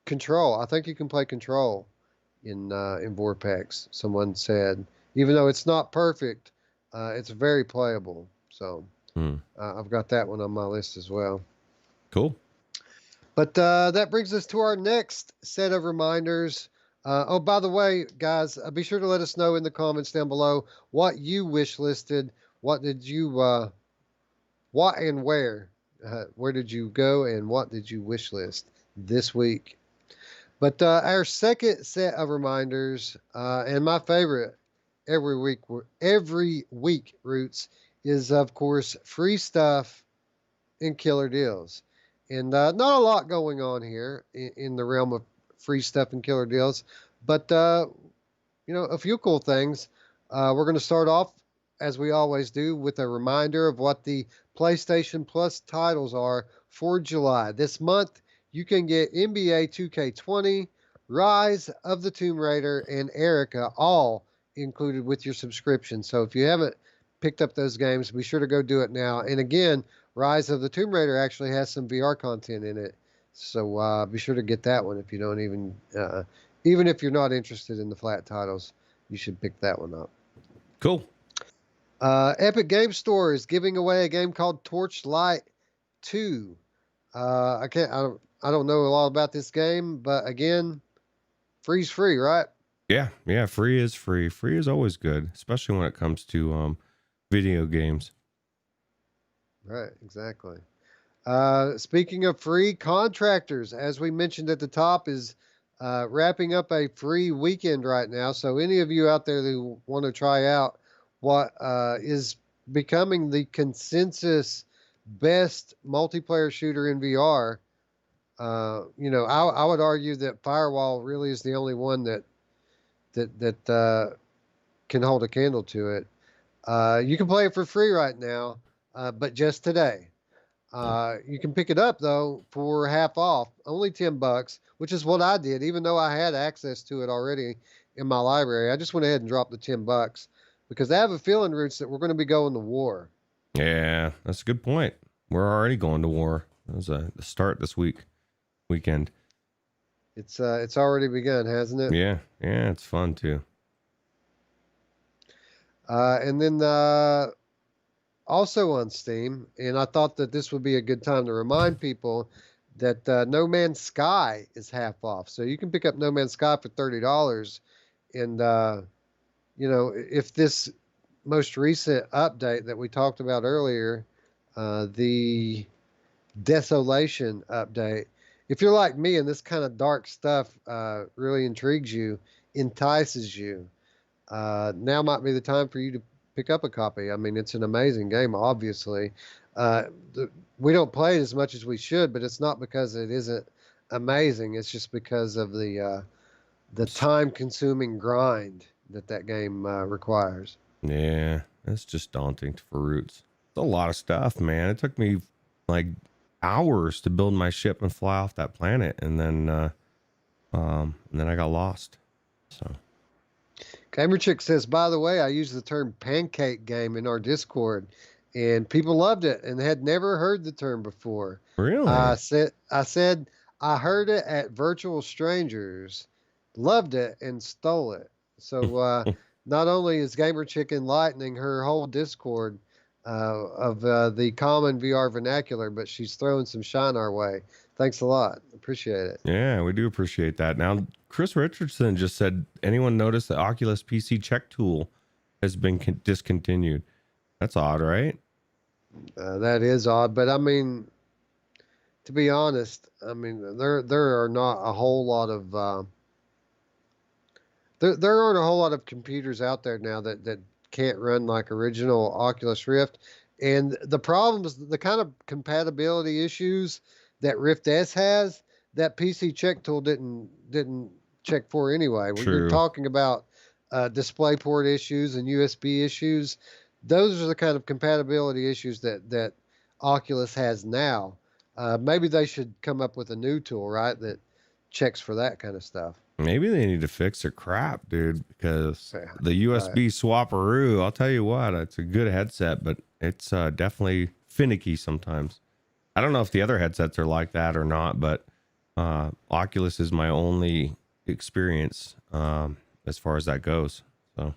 Control. I think you can play Control in Vorpex. Someone said, even though it's not perfect, It's very playable. So Hmm. I've got that one on my list as well. Cool. But that brings us to our next set of reminders. Oh, by the way, guys, be sure to let us know in the comments down below what you wish listed. What did you, what and where? Where did you go and what did you wish list this week? But our second set of reminders, and my favorite every week, Roots, is of course free stuff and killer deals. And not a lot going on here in the realm of free stuff and killer deals, but a few cool things. We're going to start off, as we always do, with a reminder of what the PlayStation Plus titles are for July. This month, you can get NBA 2K20, Rise of the Tomb Raider, and Erica, all included with your subscription. So if you haven't picked up those games, be sure to go do it now. And again, Rise of the Tomb Raider actually has some VR content in it. So be sure to get that one if you don't even if you're not interested in the flat titles, you should pick that one up. Cool. Epic Game Store is giving away a game called Torchlight 2. I don't know a lot about this game, but again, free's free, right? Yeah. Free is free. Free is always good, especially when it comes to video games. Right, exactly. Speaking of free, Contractors, as we mentioned at the top, is wrapping up a free weekend right now. So any of you out there who want to try out what is becoming the consensus best multiplayer shooter in VR, I would argue that Firewall really is the only one that can hold a candle to it. You can play it for free right now, but just today. You can pick it up though for half off, only $10, which is what I did, even though I had access to it already in my library. I just went ahead and dropped the $10 because I have a feeling, Roots, that we're going to be going to war. Yeah, that's a good point. We're already going to war. That was the start this weekend. It's already begun, hasn't it? Yeah, it's fun too. And then also on Steam, and I thought that this would be a good time to remind people that No Man's Sky is half off. So you can pick up No Man's Sky for $30. And, if this most recent update that we talked about earlier, the Desolation update, if you're like me and this kind of dark stuff really intrigues you, entices you, now might be the time for you to pick up a copy. I mean, it's an amazing game, obviously. We don't play it as much as we should, but it's not because it isn't amazing. It's just because of the time-consuming grind that game requires. Yeah, it's just daunting for Roots. It's a lot of stuff, man. It took me like hours to build my ship and fly off that planet, and then I got lost. So. Gamerchick says, by the way, I used the term pancake game in our Discord, and people loved it and had never heard the term before. Really? I said I heard it at Virtual Strangers, loved it, and stole it. So not only is Gamerchick enlightening her whole Discord of the common VR vernacular, but she's throwing some shine our way. Thanks a lot. Appreciate it. Yeah, we do appreciate that. Now, Chris Richardson just said, anyone notice the Oculus PC check tool has been discontinued? That's odd, right? That is odd, but I mean, to be honest, I mean, there are not a whole lot of there aren't a whole lot of computers out there now that can't run like original Oculus Rift, and the problems, the kind of compatibility issues that Rift S has, that PC check tool didn't check for anyway. We're talking about DisplayPort issues and USB issues. Those are the kind of compatibility issues that Oculus has now. Maybe they should come up with a new tool, right, that checks for that kind of stuff. Maybe they need to fix their crap, dude, because the USB swapperoo, I'll tell you what, it's a good headset, but it's definitely finicky sometimes. I don't know if the other headsets are like that or not, but Oculus is my only experience as far as that goes. So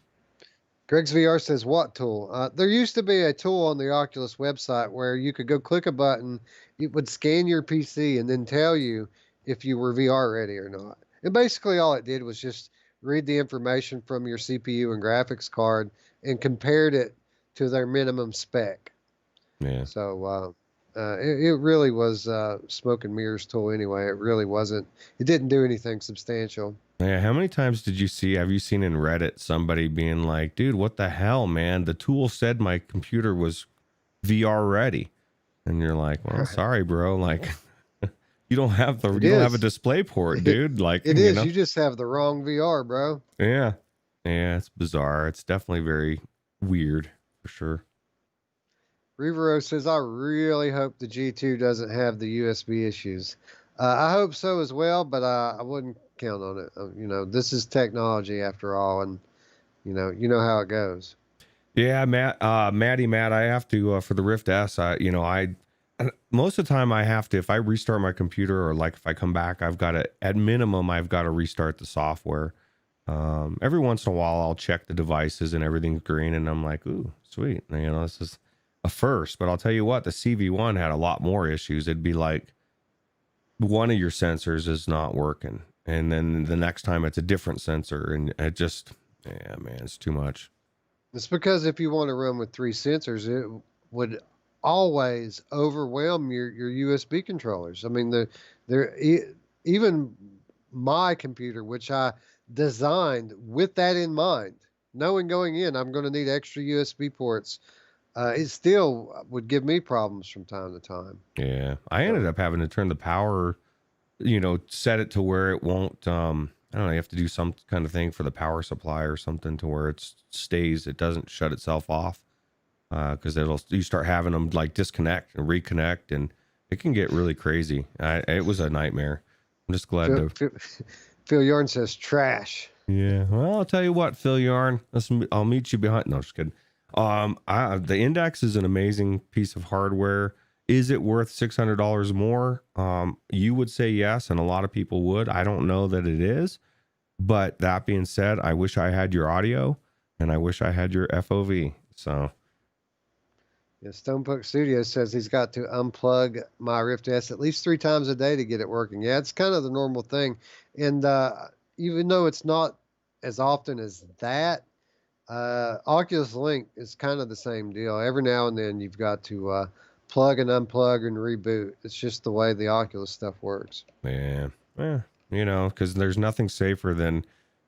Greg's VR says, what tool? There used to be a tool on the Oculus website where you could go click a button, it would scan your PC and then tell you if you were VR ready or not. And basically all it did was just read the information from your CPU and graphics card and compared it to their minimum spec. Yeah. So it really was smoke and mirrors tool anyway. It really wasn't. It didn't do anything substantial. Yeah, how many times have you seen in Reddit somebody being like, dude, what the hell, man? The tool said my computer was VR ready. And you're like, well, sorry, bro. Like, you don't have a display port, dude. Like, it is. You just have the wrong VR, bro. Yeah. Yeah, it's bizarre. It's definitely very weird for sure. Rivero says, I really hope the G2 doesn't have the USB issues. I hope so as well, but I wouldn't count on it. This is technology after all, and you know how it goes. Yeah, Matt, I have to for the Rift S. Most of the time I have to, if I restart my computer or like if I come back, I've got to, at minimum, I've got to restart the software. Every once in a while, I'll check the devices and everything's green, and I'm like, ooh, sweet. This is a first. But I'll tell you what, the CV1 had a lot more issues. It'd be like one of your sensors is not working, and then the next time it's a different sensor, and it just, yeah, man, it's too much. It's because if you want to run with 3 sensors, it would always overwhelm your USB controllers. I mean, even my computer, which I designed with that in mind, knowing going in I'm going to need extra USB ports, it still would give me problems from time to time. Yeah, I ended up having to turn the power, set it to where it won't, I don't know, you have to do some kind of thing for the power supply or something to where it doesn't shut itself off. Because you start having them like disconnect and reconnect, and it can get really crazy. It was a nightmare. I'm just glad Phil Yarn says trash. Yeah, well, I'll tell you what, Phil Yarn, I'll meet you behind. No, just kidding. The Index is an amazing piece of hardware. Is it worth $600 more? You would say yes, and a lot of people would. I don't know that it is, but that being said, I wish I had your audio, and I wish I had your FOV. So. Yeah, Stonepoke Studio says he's got to unplug my Rift S at least 3 times a day to get it working. Yeah, it's kind of the normal thing. And even though it's not as often as that, Oculus Link is kind of the same deal. Every now and then you've got to plug and unplug and reboot. It's just the way the Oculus stuff works. Yeah. Because there's nothing safer than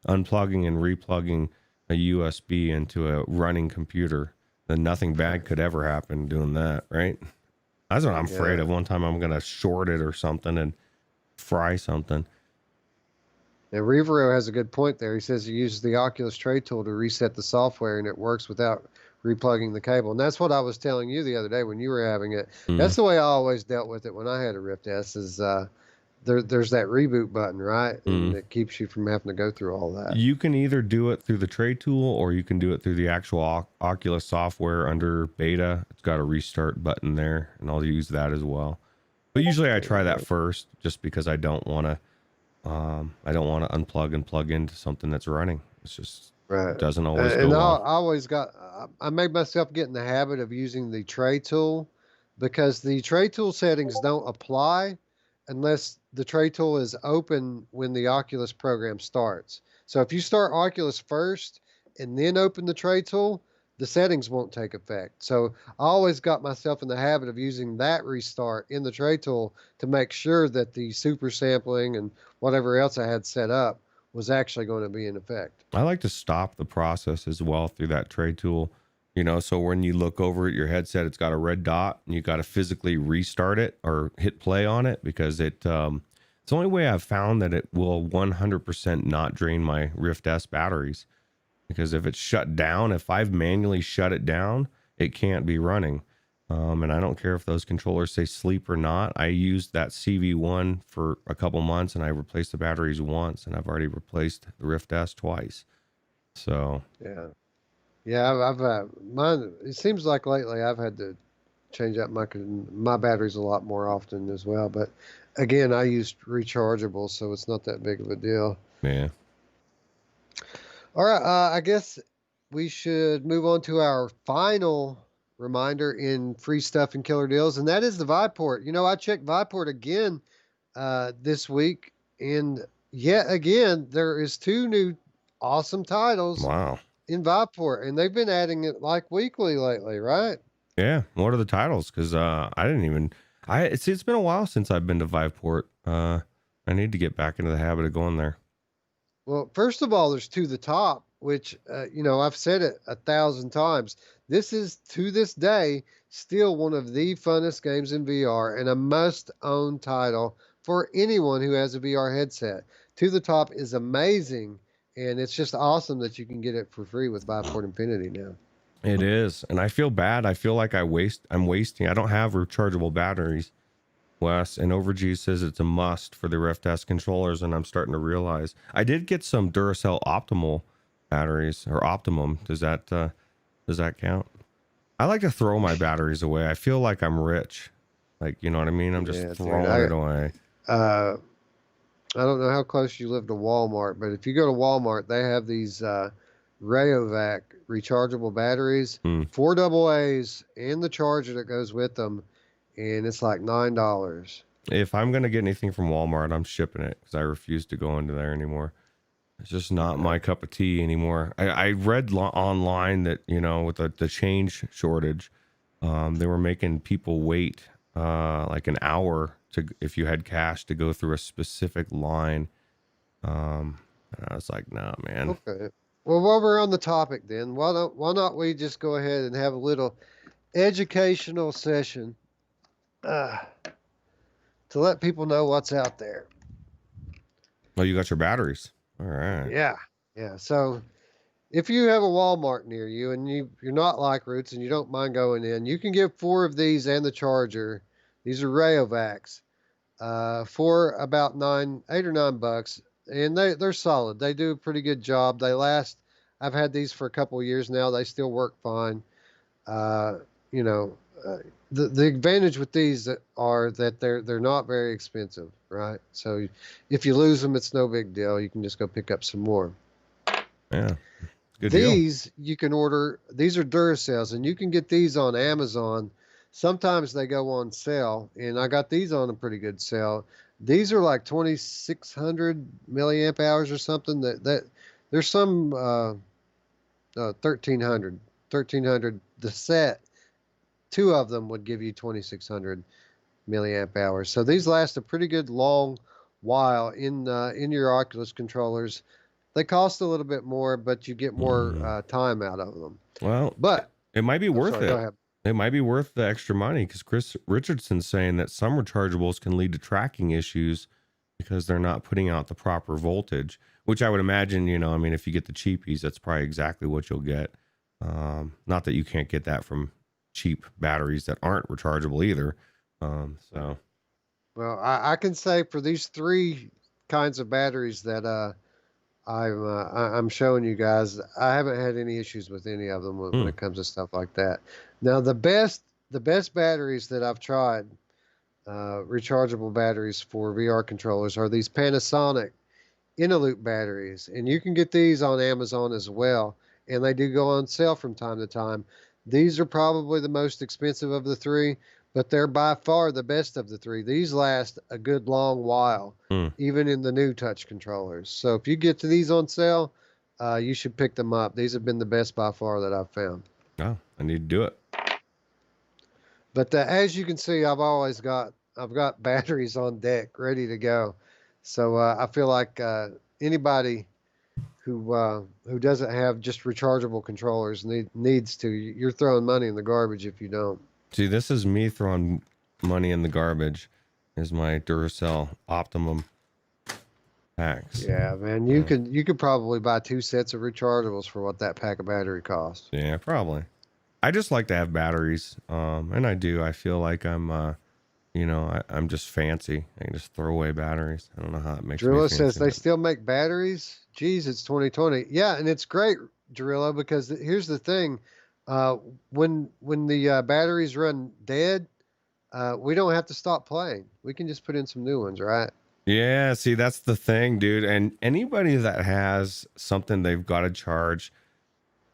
unplugging and replugging a USB into a running computer. Then nothing bad could ever happen doing that, right? That's what I'm afraid of. One time I'm going to short it or something and fry something. And Rivero has a good point there. He says he uses the Oculus Tray tool to reset the software, and it works without replugging the cable. And that's what I was telling you the other day when you were having it. Mm-hmm. That's the way I always dealt with it when I had a Rift S, is there's that reboot button, right? And it keeps you from having to go through all that. You can either do it through the tray tool, or you can do it through the actual Oculus software under beta. It's got a restart button there, and I'll use that as well. But usually I try that first, just because I don't want to unplug and plug into something that's running. It's just right. Doesn't always go well. I made myself get in the habit of using the tray tool, because the tray tool settings don't apply unless the tray tool is open when the Oculus program starts. So if you start Oculus first and then open the tray tool, the settings won't take effect. So I always got myself in the habit of using that restart in the tray tool to make sure that the super sampling and whatever else I had set up was actually going to be in effect. I like to stop the process as well through that tray tool. So when you look over at your headset, it's got a red dot, and you got to physically restart it or hit play on it, because it's the only way I've found that it will 100% not drain my Rift S batteries. Because if it's shut down, if I've manually shut it down, it can't be running. And I don't care if those controllers say sleep or not. I used that CV1 for a couple months, and I replaced the batteries once, and I've already replaced the Rift S twice. So yeah, I've mine. It seems like lately I've had to change out my batteries a lot more often as well. But again, I used rechargeable, so it's not that big of a deal. Yeah. All right, I guess we should move on to our final reminder in free stuff and killer deals, and that is the Viport. I checked Viport again this week, and yet again, there is 2 new awesome titles Wow. in Viport, and they've been adding it like weekly lately, right? Yeah. What are the titles? Because I didn't even. It's been a while since I've been to Viveport. I need to get back into the habit of going there. Well, first of all, there's To the Top, which I've said it 1,000 times. This is, to this day, still one of the funnest games in VR and a must-own title for anyone who has a VR headset. To the Top is amazing, and it's just awesome that you can get it for free with Viveport Infinity now. It is, and I feel bad. I feel like I'm wasting. I don't have rechargeable batteries, Wes, and Overg says it's a must for the Rift S controllers, and I'm starting to realize I did get some Duracell Optimal batteries, or Optimum. Does that count? I like to throw my batteries away. I feel like I'm rich. Like, you know what I mean? I'm just throwing it away. I don't know how close you live to Walmart, but if you go to Walmart, they have these Rayovac rechargeable batteries, 4 AA's, and the charger that goes with them, and it's like $9. If I'm gonna get anything from Walmart, I'm shipping it because I refuse to go into there anymore. It's just not my cup of tea anymore. I read online that with the change shortage, they were making people wait like an hour if you had cash to go through a specific line. And I was like, nah, man. Okay. Well, while we're on the topic, then why not we just go ahead and have a little educational session to let people know what's out there. Oh, you got your batteries. All right. Yeah. So if you have a Walmart near you and you're not like Roots and you don't mind going in, you can get 4 of these and the charger. These are Rayovacs for about $8 or $9. And they're solid. They do a pretty good job. They last. I've had these for a couple of years now. They still work fine. The advantage with these are that they're not very expensive, right? So if you lose them, it's no big deal. You can just go pick up some more. Yeah, good these deal. You can order. These are Duracells, and you can get these on Amazon. Sometimes they go on sale, and I got these on a pretty good sale. These are like 2,600 milliamp hours or something. That there's some 1,300. The set, 2 of them would give you 2,600 milliamp hours. So these last a pretty good long while in your Oculus controllers. They cost a little bit more, but you get more time out of them. Well, but it might be worth it. Go ahead. It might be worth the extra money because Chris Richardson's saying that some rechargeables can lead to tracking issues because they're not putting out the proper voltage, which I would imagine, if you get the cheapies, that's probably exactly what you'll get. Not that you can't get that from cheap batteries that aren't rechargeable either. Well, I can say for these 3 kinds of batteries that I'm showing you guys, I haven't had any issues with any of them when it comes to stuff like that. Now, the best batteries that I've tried, rechargeable batteries for VR controllers, are these Panasonic Inaloop batteries, and you can get these on Amazon as well, and they do go on sale from time to time. These are probably the most expensive of the 3, but they're by far the best of the 3. These last a good long while, even in the new touch controllers. So if you get to these on sale, you should pick them up. These have been the best by far that I've found. Oh, I need to do it. But as you can see, I've got batteries on deck ready to go. So I feel like anybody who doesn't have just rechargeable controllers needs to. You're throwing money in the garbage if you don't. See, this is me throwing money in the garbage. Is my Duracell Optimum packs. Yeah, man, you could probably buy 2 sets of rechargeables for what that pack of battery costs. Yeah, probably. I just like to have batteries, and I do. I feel like I'm, I'm just fancy. I can just throw away batteries. I don't know how it makes. Drillo says they still make batteries. Geez, it's 2020. Yeah, and it's great, Drillo, because here's the thing: when the batteries run dead, we don't have to stop playing. We can just put in some new ones, right? Yeah, see, that's the thing, dude. And anybody that has something they've got to charge,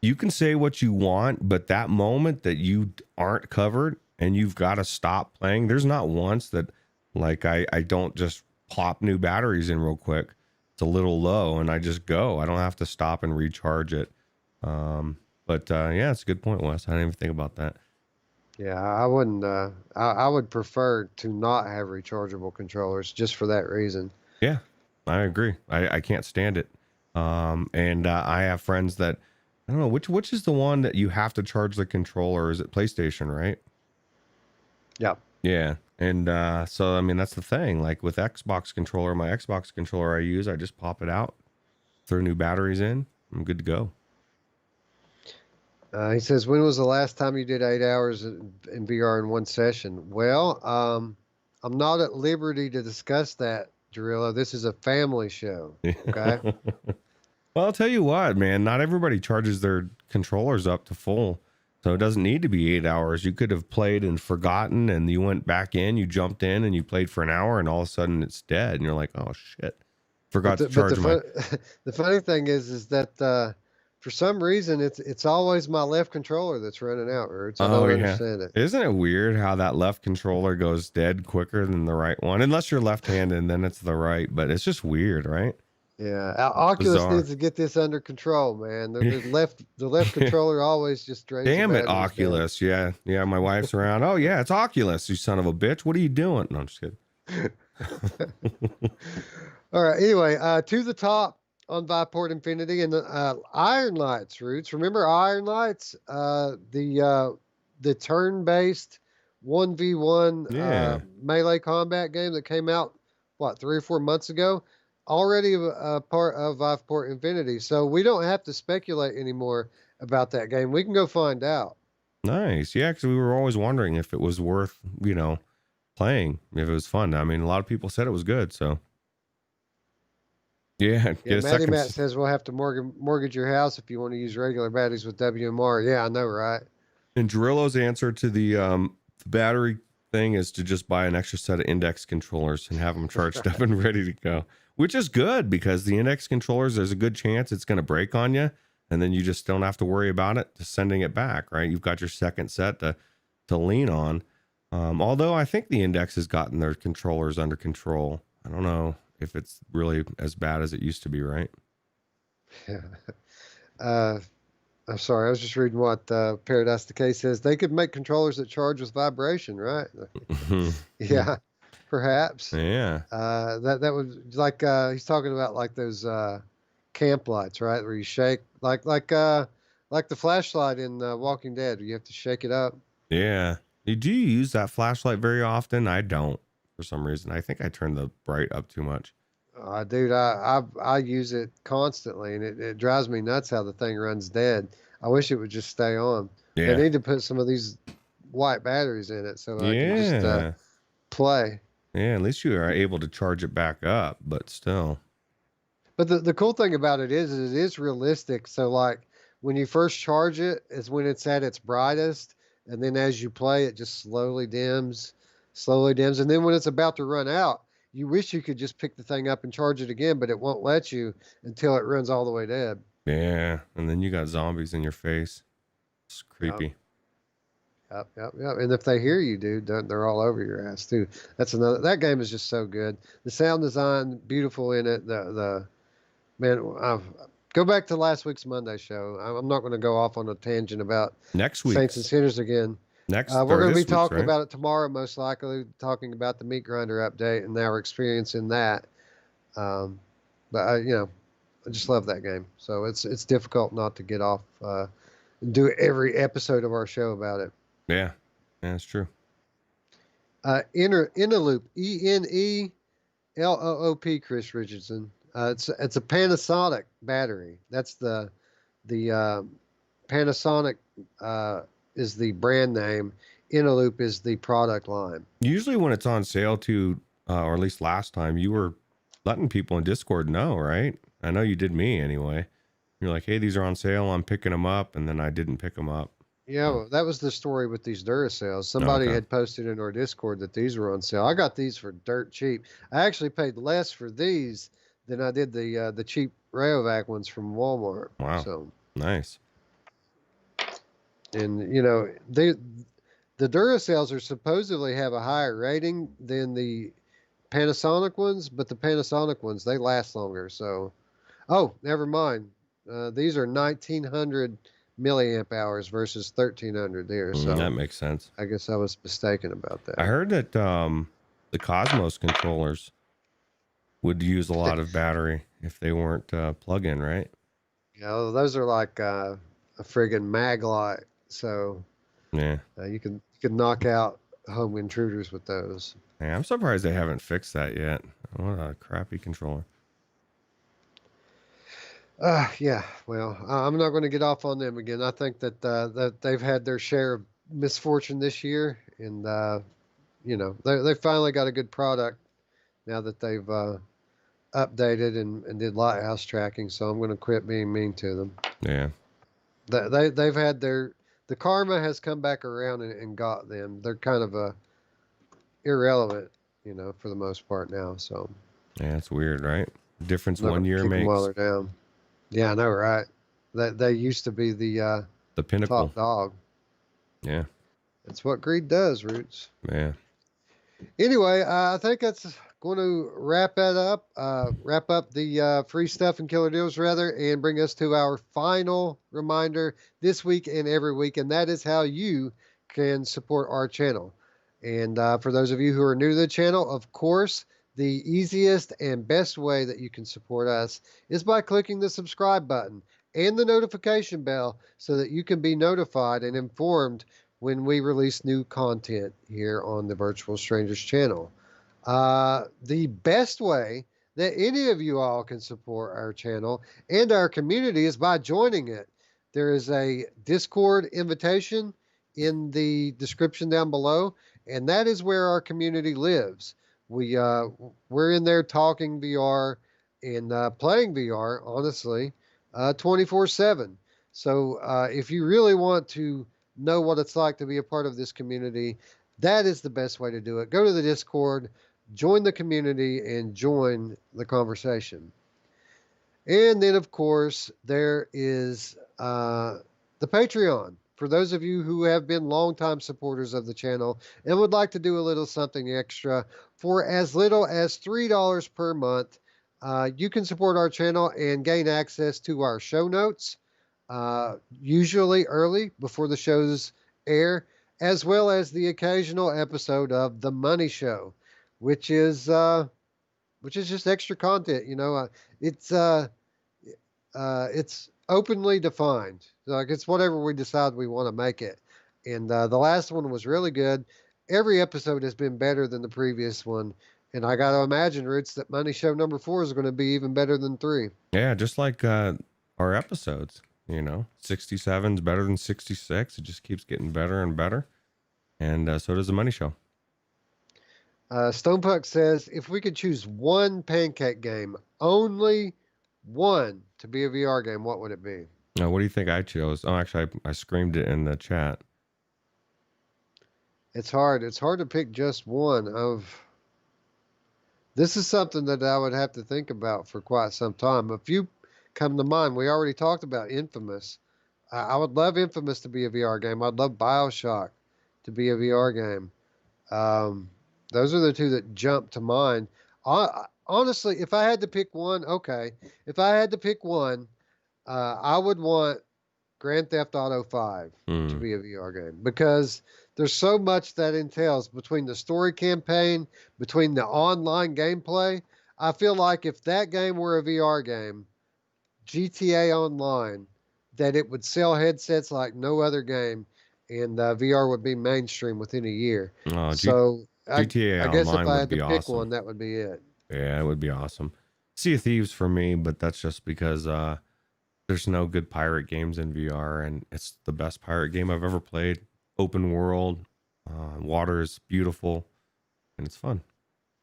you can say what you want, but that moment that you aren't covered and you've got to stop playing, there's not once that like I don't just pop new batteries in real quick. It's a little low and I just go. I don't have to stop and recharge it. But yeah, it's a good point, Wes. I didn't even think about that. Yeah, I wouldn't. I would prefer to not have rechargeable controllers just for that reason. Yeah, I agree. I can't stand it. And I have friends that I don't know which is the one that you have to charge the controller. Is it PlayStation, right? Yeah. Yeah. And so I mean that's the thing. Like with Xbox controller, my Xbox controller I use, I just pop it out, throw new batteries in, I'm good to go. He says, when was the last time you did 8 hours in VR in one session? Well, I'm not at liberty to discuss that, Jarillo. This is a family show. Okay. Well, I'll tell you what, man, not everybody charges their controllers up to full. So it doesn't need to be 8 hours. You could have played and forgotten and you went back in, you jumped in and you played for an hour and all of a sudden it's dead. And you're like, oh shit, forgot to charge my... The funny thing is that, for some reason, it's always my left controller that's running out, Roots. I don't understand it. Isn't it weird how that left controller goes dead quicker than the right one? Unless you're left-handed, and then it's the right. But it's just weird, right? Yeah, Oculus needs to get this under control, man. The left controller always just drains. Damn it, Oculus! Down. Yeah. My wife's around. Oh yeah, it's Oculus. You son of a bitch! What are you doing? No, I'm just kidding. All right. Anyway, to the top on Viveport Infinity and the Iron Lights, Roots. Remember Iron Lights? The turn-based 1v1 melee combat game that came out, 3 or 4 months ago? Already a part of Viveport Infinity. So we don't have to speculate anymore about that game. We can go find out. Nice. Yeah, because we were always wondering if it was worth, playing, if it was fun. I mean, a lot of people said it was good, so... Yeah, Matty Matt says we'll have to mortgage your house if you want to use regular batteries with WMR. Yeah, I know, right? And Jarillo's answer to the battery thing is to just buy an extra set of index controllers and have them charged up and ready to go, which is good because the index controllers, there's a good chance it's going to break on you, and then you just don't have to worry about it, just sending it back, right? You've got your second set to lean on. Although I think the index has gotten their controllers under control. I don't know if it's really as bad as it used to be, right? Yeah. I'm sorry, I was just reading what Paradise Decay says. They could make controllers that charge with vibration, right? Yeah, perhaps. Yeah. That would he's talking about like those camp lights, right? Where you shake like the flashlight in Walking Dead. You have to shake it up. Yeah. Do you use that flashlight very often? I don't. For some reason, I think I turned the bright up too much. Dude, I use it constantly, and it drives me nuts how the thing runs dead. I wish it would just stay on. Yeah. They need to put some of these white batteries in it so I can just play. Yeah, at least you are able to charge it back up, but still. But the cool thing about it is realistic. So like when you first charge it is when it's at its brightest, and then as you play, it just slowly dims. And then when it's about to run out, you wish you could just pick the thing up and charge it again, but it won't let you until it runs all the way dead. Yeah. And then you got zombies in your face. It's creepy. Yep. And if they hear you, dude, they're all over your ass too. That game is just so good. The sound design, beautiful in it. Go back to last week's Monday show. I'm not going to go off on a tangent about next week Saints and Sinners again. We're going to be talking about it tomorrow, most likely, talking about the Meatgrinder update and our experience in that. But I just love that game. So it's difficult not to get off and do every episode of our show about it. Yeah, that's true. Eneloop, ENELOOP, Chris Richardson. It's a Panasonic battery. That's the Panasonic is the brand name. Eneloop is the product line. Usually when it's on sale too, or at least last time, you were letting people in Discord know, right? I know you did me anyway. You're like, hey, these are on sale. I'm picking them up. And then I didn't pick them up. Yeah, well, that was the story with these Duracells. Somebody had posted in our Discord that these were on sale. I got these for dirt cheap. I actually paid less for these than I did the cheap Rayovac ones from Walmart. Wow. So nice. And the Duracells are supposedly have a higher rating than the Panasonic ones, but the Panasonic ones they last longer. So, oh, never mind. These are 1900 milliamp hours versus 1300 there. That So makes sense. I guess I was mistaken about I that. heard that the Cosmos controllers would use a lot of battery if they weren't plug-in, right? Those are like a friggin' mag light. So Yeah. you can knock out home intruders with those. Yeah, I'm surprised they haven't fixed that yet. What a crappy controller. Yeah. Well, I'm not going to get off on them again. I think that they've had their share of misfortune this year, and they finally got a good product now that they've updated and did lighthouse tracking. So I'm going to quit being mean to them. Yeah. They've had the karma has come back around and got them. They're kind of irrelevant, for the most part now. So Yeah, it's weird, right? Difference never 1 year keep them while makes. they're down. Yeah, I know, right? That they used to be the Pinnacle. top dog. Yeah. That's what greed does, Roots. Yeah. Anyway, I think that's going to wrap that up. Wrap up the free stuff and killer deals, rather, and bring us to our final reminder this week and every week, and that is how you can support our channel. And for those of you who are new to the channel, of course, the easiest and best way that you can support us is by clicking the subscribe button and the notification bell so that you can be notified and informed when we release new content here on the Virtual Strangers channel. The best way that any of you all can support our channel and our community is by joining it. There is a Discord invitation in the description down below, and that is where our community lives. We're in there talking VR and playing VR, honestly, 24/7. So if you really want to know what it's like to be a part of this community, that is the best way to do it. Go to the Discord, join the community, and join the conversation. And then, of course, there is the Patreon. For those of you who have been longtime supporters of the channel and would like to do a little something extra for as little as $3 per month, you can support our channel and gain access to our show notes, usually early before the shows air, as well as the occasional episode of The Money Show, which is just extra content. It's openly defined. Like it's whatever we decide we want to make it. And the last one was really good. Every episode has been better than the previous one. And I got to imagine, Roots, that Money Show number 4 is going to be even better than 3. Yeah, just like our episodes, 67 is better than 66. It just keeps getting better and better. And so does the Money Show. Stonepuck says, if we could choose one pancake game, only one, to be a VR game, what would it be? Now, what do you think I chose? Oh, actually, I screamed it in the chat. It's hard. It's hard to pick just one of... This is something that I would have to think about for quite some time. A few come to mind. We already talked about Infamous. I would love Infamous to be a VR game. I'd love BioShock to be a VR game. Those are the two that jump to mind. Honestly, if I had to pick one, okay. If I had to pick one, I would want Grand Theft Auto 5 to be a VR game because there's so much that entails between the story campaign, between the online gameplay. I feel like if that game were a VR game, GTA Online, that it would sell headsets like no other game, and VR would be mainstream within a year. So GTA I guess Online if I had would be to pick awesome. one, that would be it. Yeah, it would be awesome. Sea of Thieves for me, but that's just because there's no good pirate games in VR, and it's the best pirate game I've ever played. Open world, water is beautiful, and it's fun.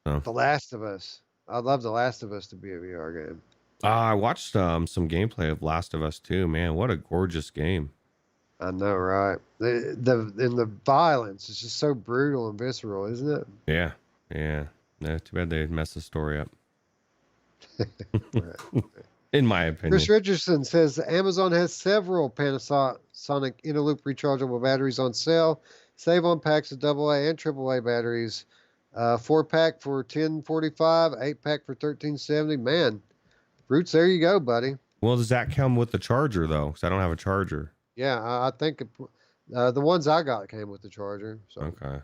So. The Last of Us. I'd love The Last of Us to be a VR game. I watched some gameplay of Last of Us 2. Man, what a gorgeous game. I know, right? The violence is just so brutal and visceral, isn't it? Yeah. Too bad they messed the story up. Right. In my opinion. Chris Richardson says Amazon has several Panasonic Sonic Interloop rechargeable batteries on sale. Save on packs of AA and AAA batteries. 4-pack for $10.45, 8-pack for $13.70. Man, Roots, there you go, buddy. Well, does that come with the charger though? Because I don't have a charger. Yeah, I think the ones I got came with the charger. So. Okay.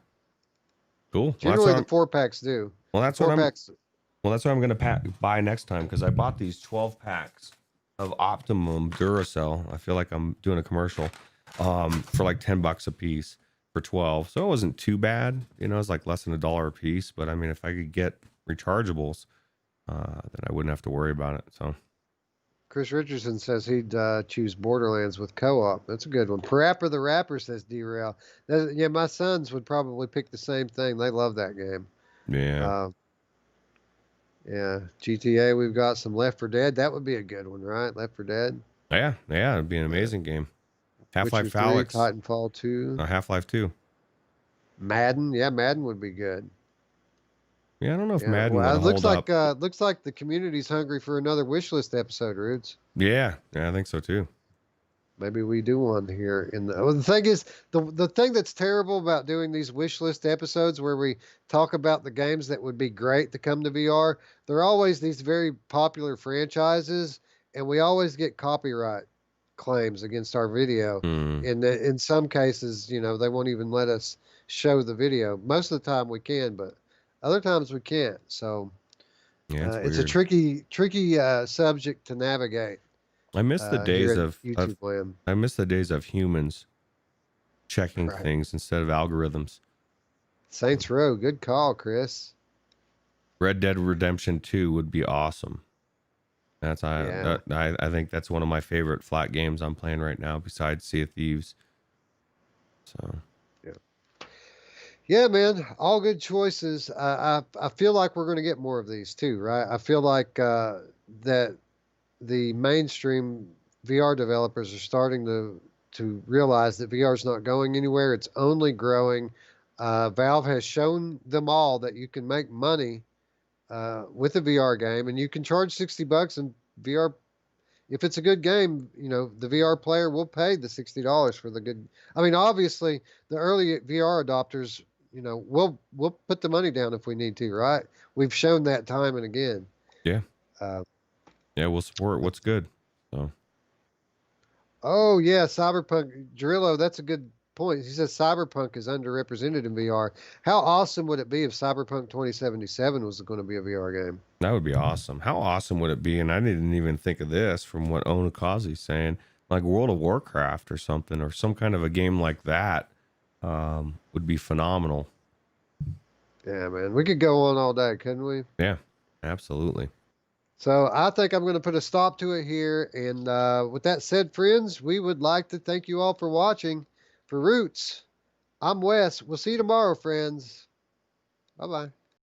Cool. Generally, the 4-packs do. Well, that's what I'm gonna buy next time, because I bought these 12 packs of Optimum Duracell. I feel like I'm doing a commercial. For like $10 a piece for 12. So it wasn't too bad. You know, it's like less than $1 a piece. But I mean, if I could get rechargeables, then I wouldn't have to worry about it. So Chris Richardson says he'd choose Borderlands with co-op. That's a good one. Parappa the Rapper says Derail. Yeah, my sons would probably pick the same thing. They love that game. Yeah. Yeah. GTA, we've got some Left 4 Dead. That would be a good one, right? Left 4 Dead. Yeah, it'd be an amazing game. Half-Life 3, Alyx. Titanfall 2. Half-Life 2. Madden. Yeah, Madden would be good. Yeah, I don't know if Madden would looks hold like up. looks like the community's hungry for another Wishlist episode, Roots. Yeah, I think so too. Maybe we do one here the thing is, the thing that's terrible about doing these Wishlist episodes where we talk about the games that would be great to come to VR, they're always these very popular franchises, and we always get copyright claims against our video. And in some cases, you know, they won't even let us show the video. Most of the time we can, but other times we can't. So yeah, it's a tricky subject to navigate. I miss the days of YouTube land. I miss the days of humans checking things instead of algorithms. Saints Row, good call, Chris. Red Dead Redemption 2 would be awesome. That's I think that's one of my favorite flat games I'm playing right now, besides Sea of Thieves. So yeah, man, all good choices. I feel like we're going to get more of these too, right? I feel like that the mainstream VR developers are starting to realize that VR is not going anywhere. It's only growing. Valve has shown them all that you can make money with a VR game, and you can charge $60 and VR. If it's a good game, you know, the VR player will pay the $60 for the good. I mean, obviously the early VR adopters, you know, we'll put the money down if we need to, right? We've shown that time and again. Yeah. Yeah, we'll support what's good. So. Oh yeah, Cyberpunk Drillo, that's a good point. He says Cyberpunk is underrepresented in VR. How awesome would it be if Cyberpunk 2077 was going to be a VR game? That would be awesome. How awesome would it be? And I didn't even think of this from what Onakazi's saying, like World of Warcraft or something, or some kind of a game like that would be phenomenal. Yeah, man, we could go on all day, couldn't we? Yeah, absolutely. So I think I'm going to put a stop to it here. And with that said, friends, we would like to thank you all for watching. For Roots, I'm Wes. We'll see you tomorrow, friends. Bye-bye.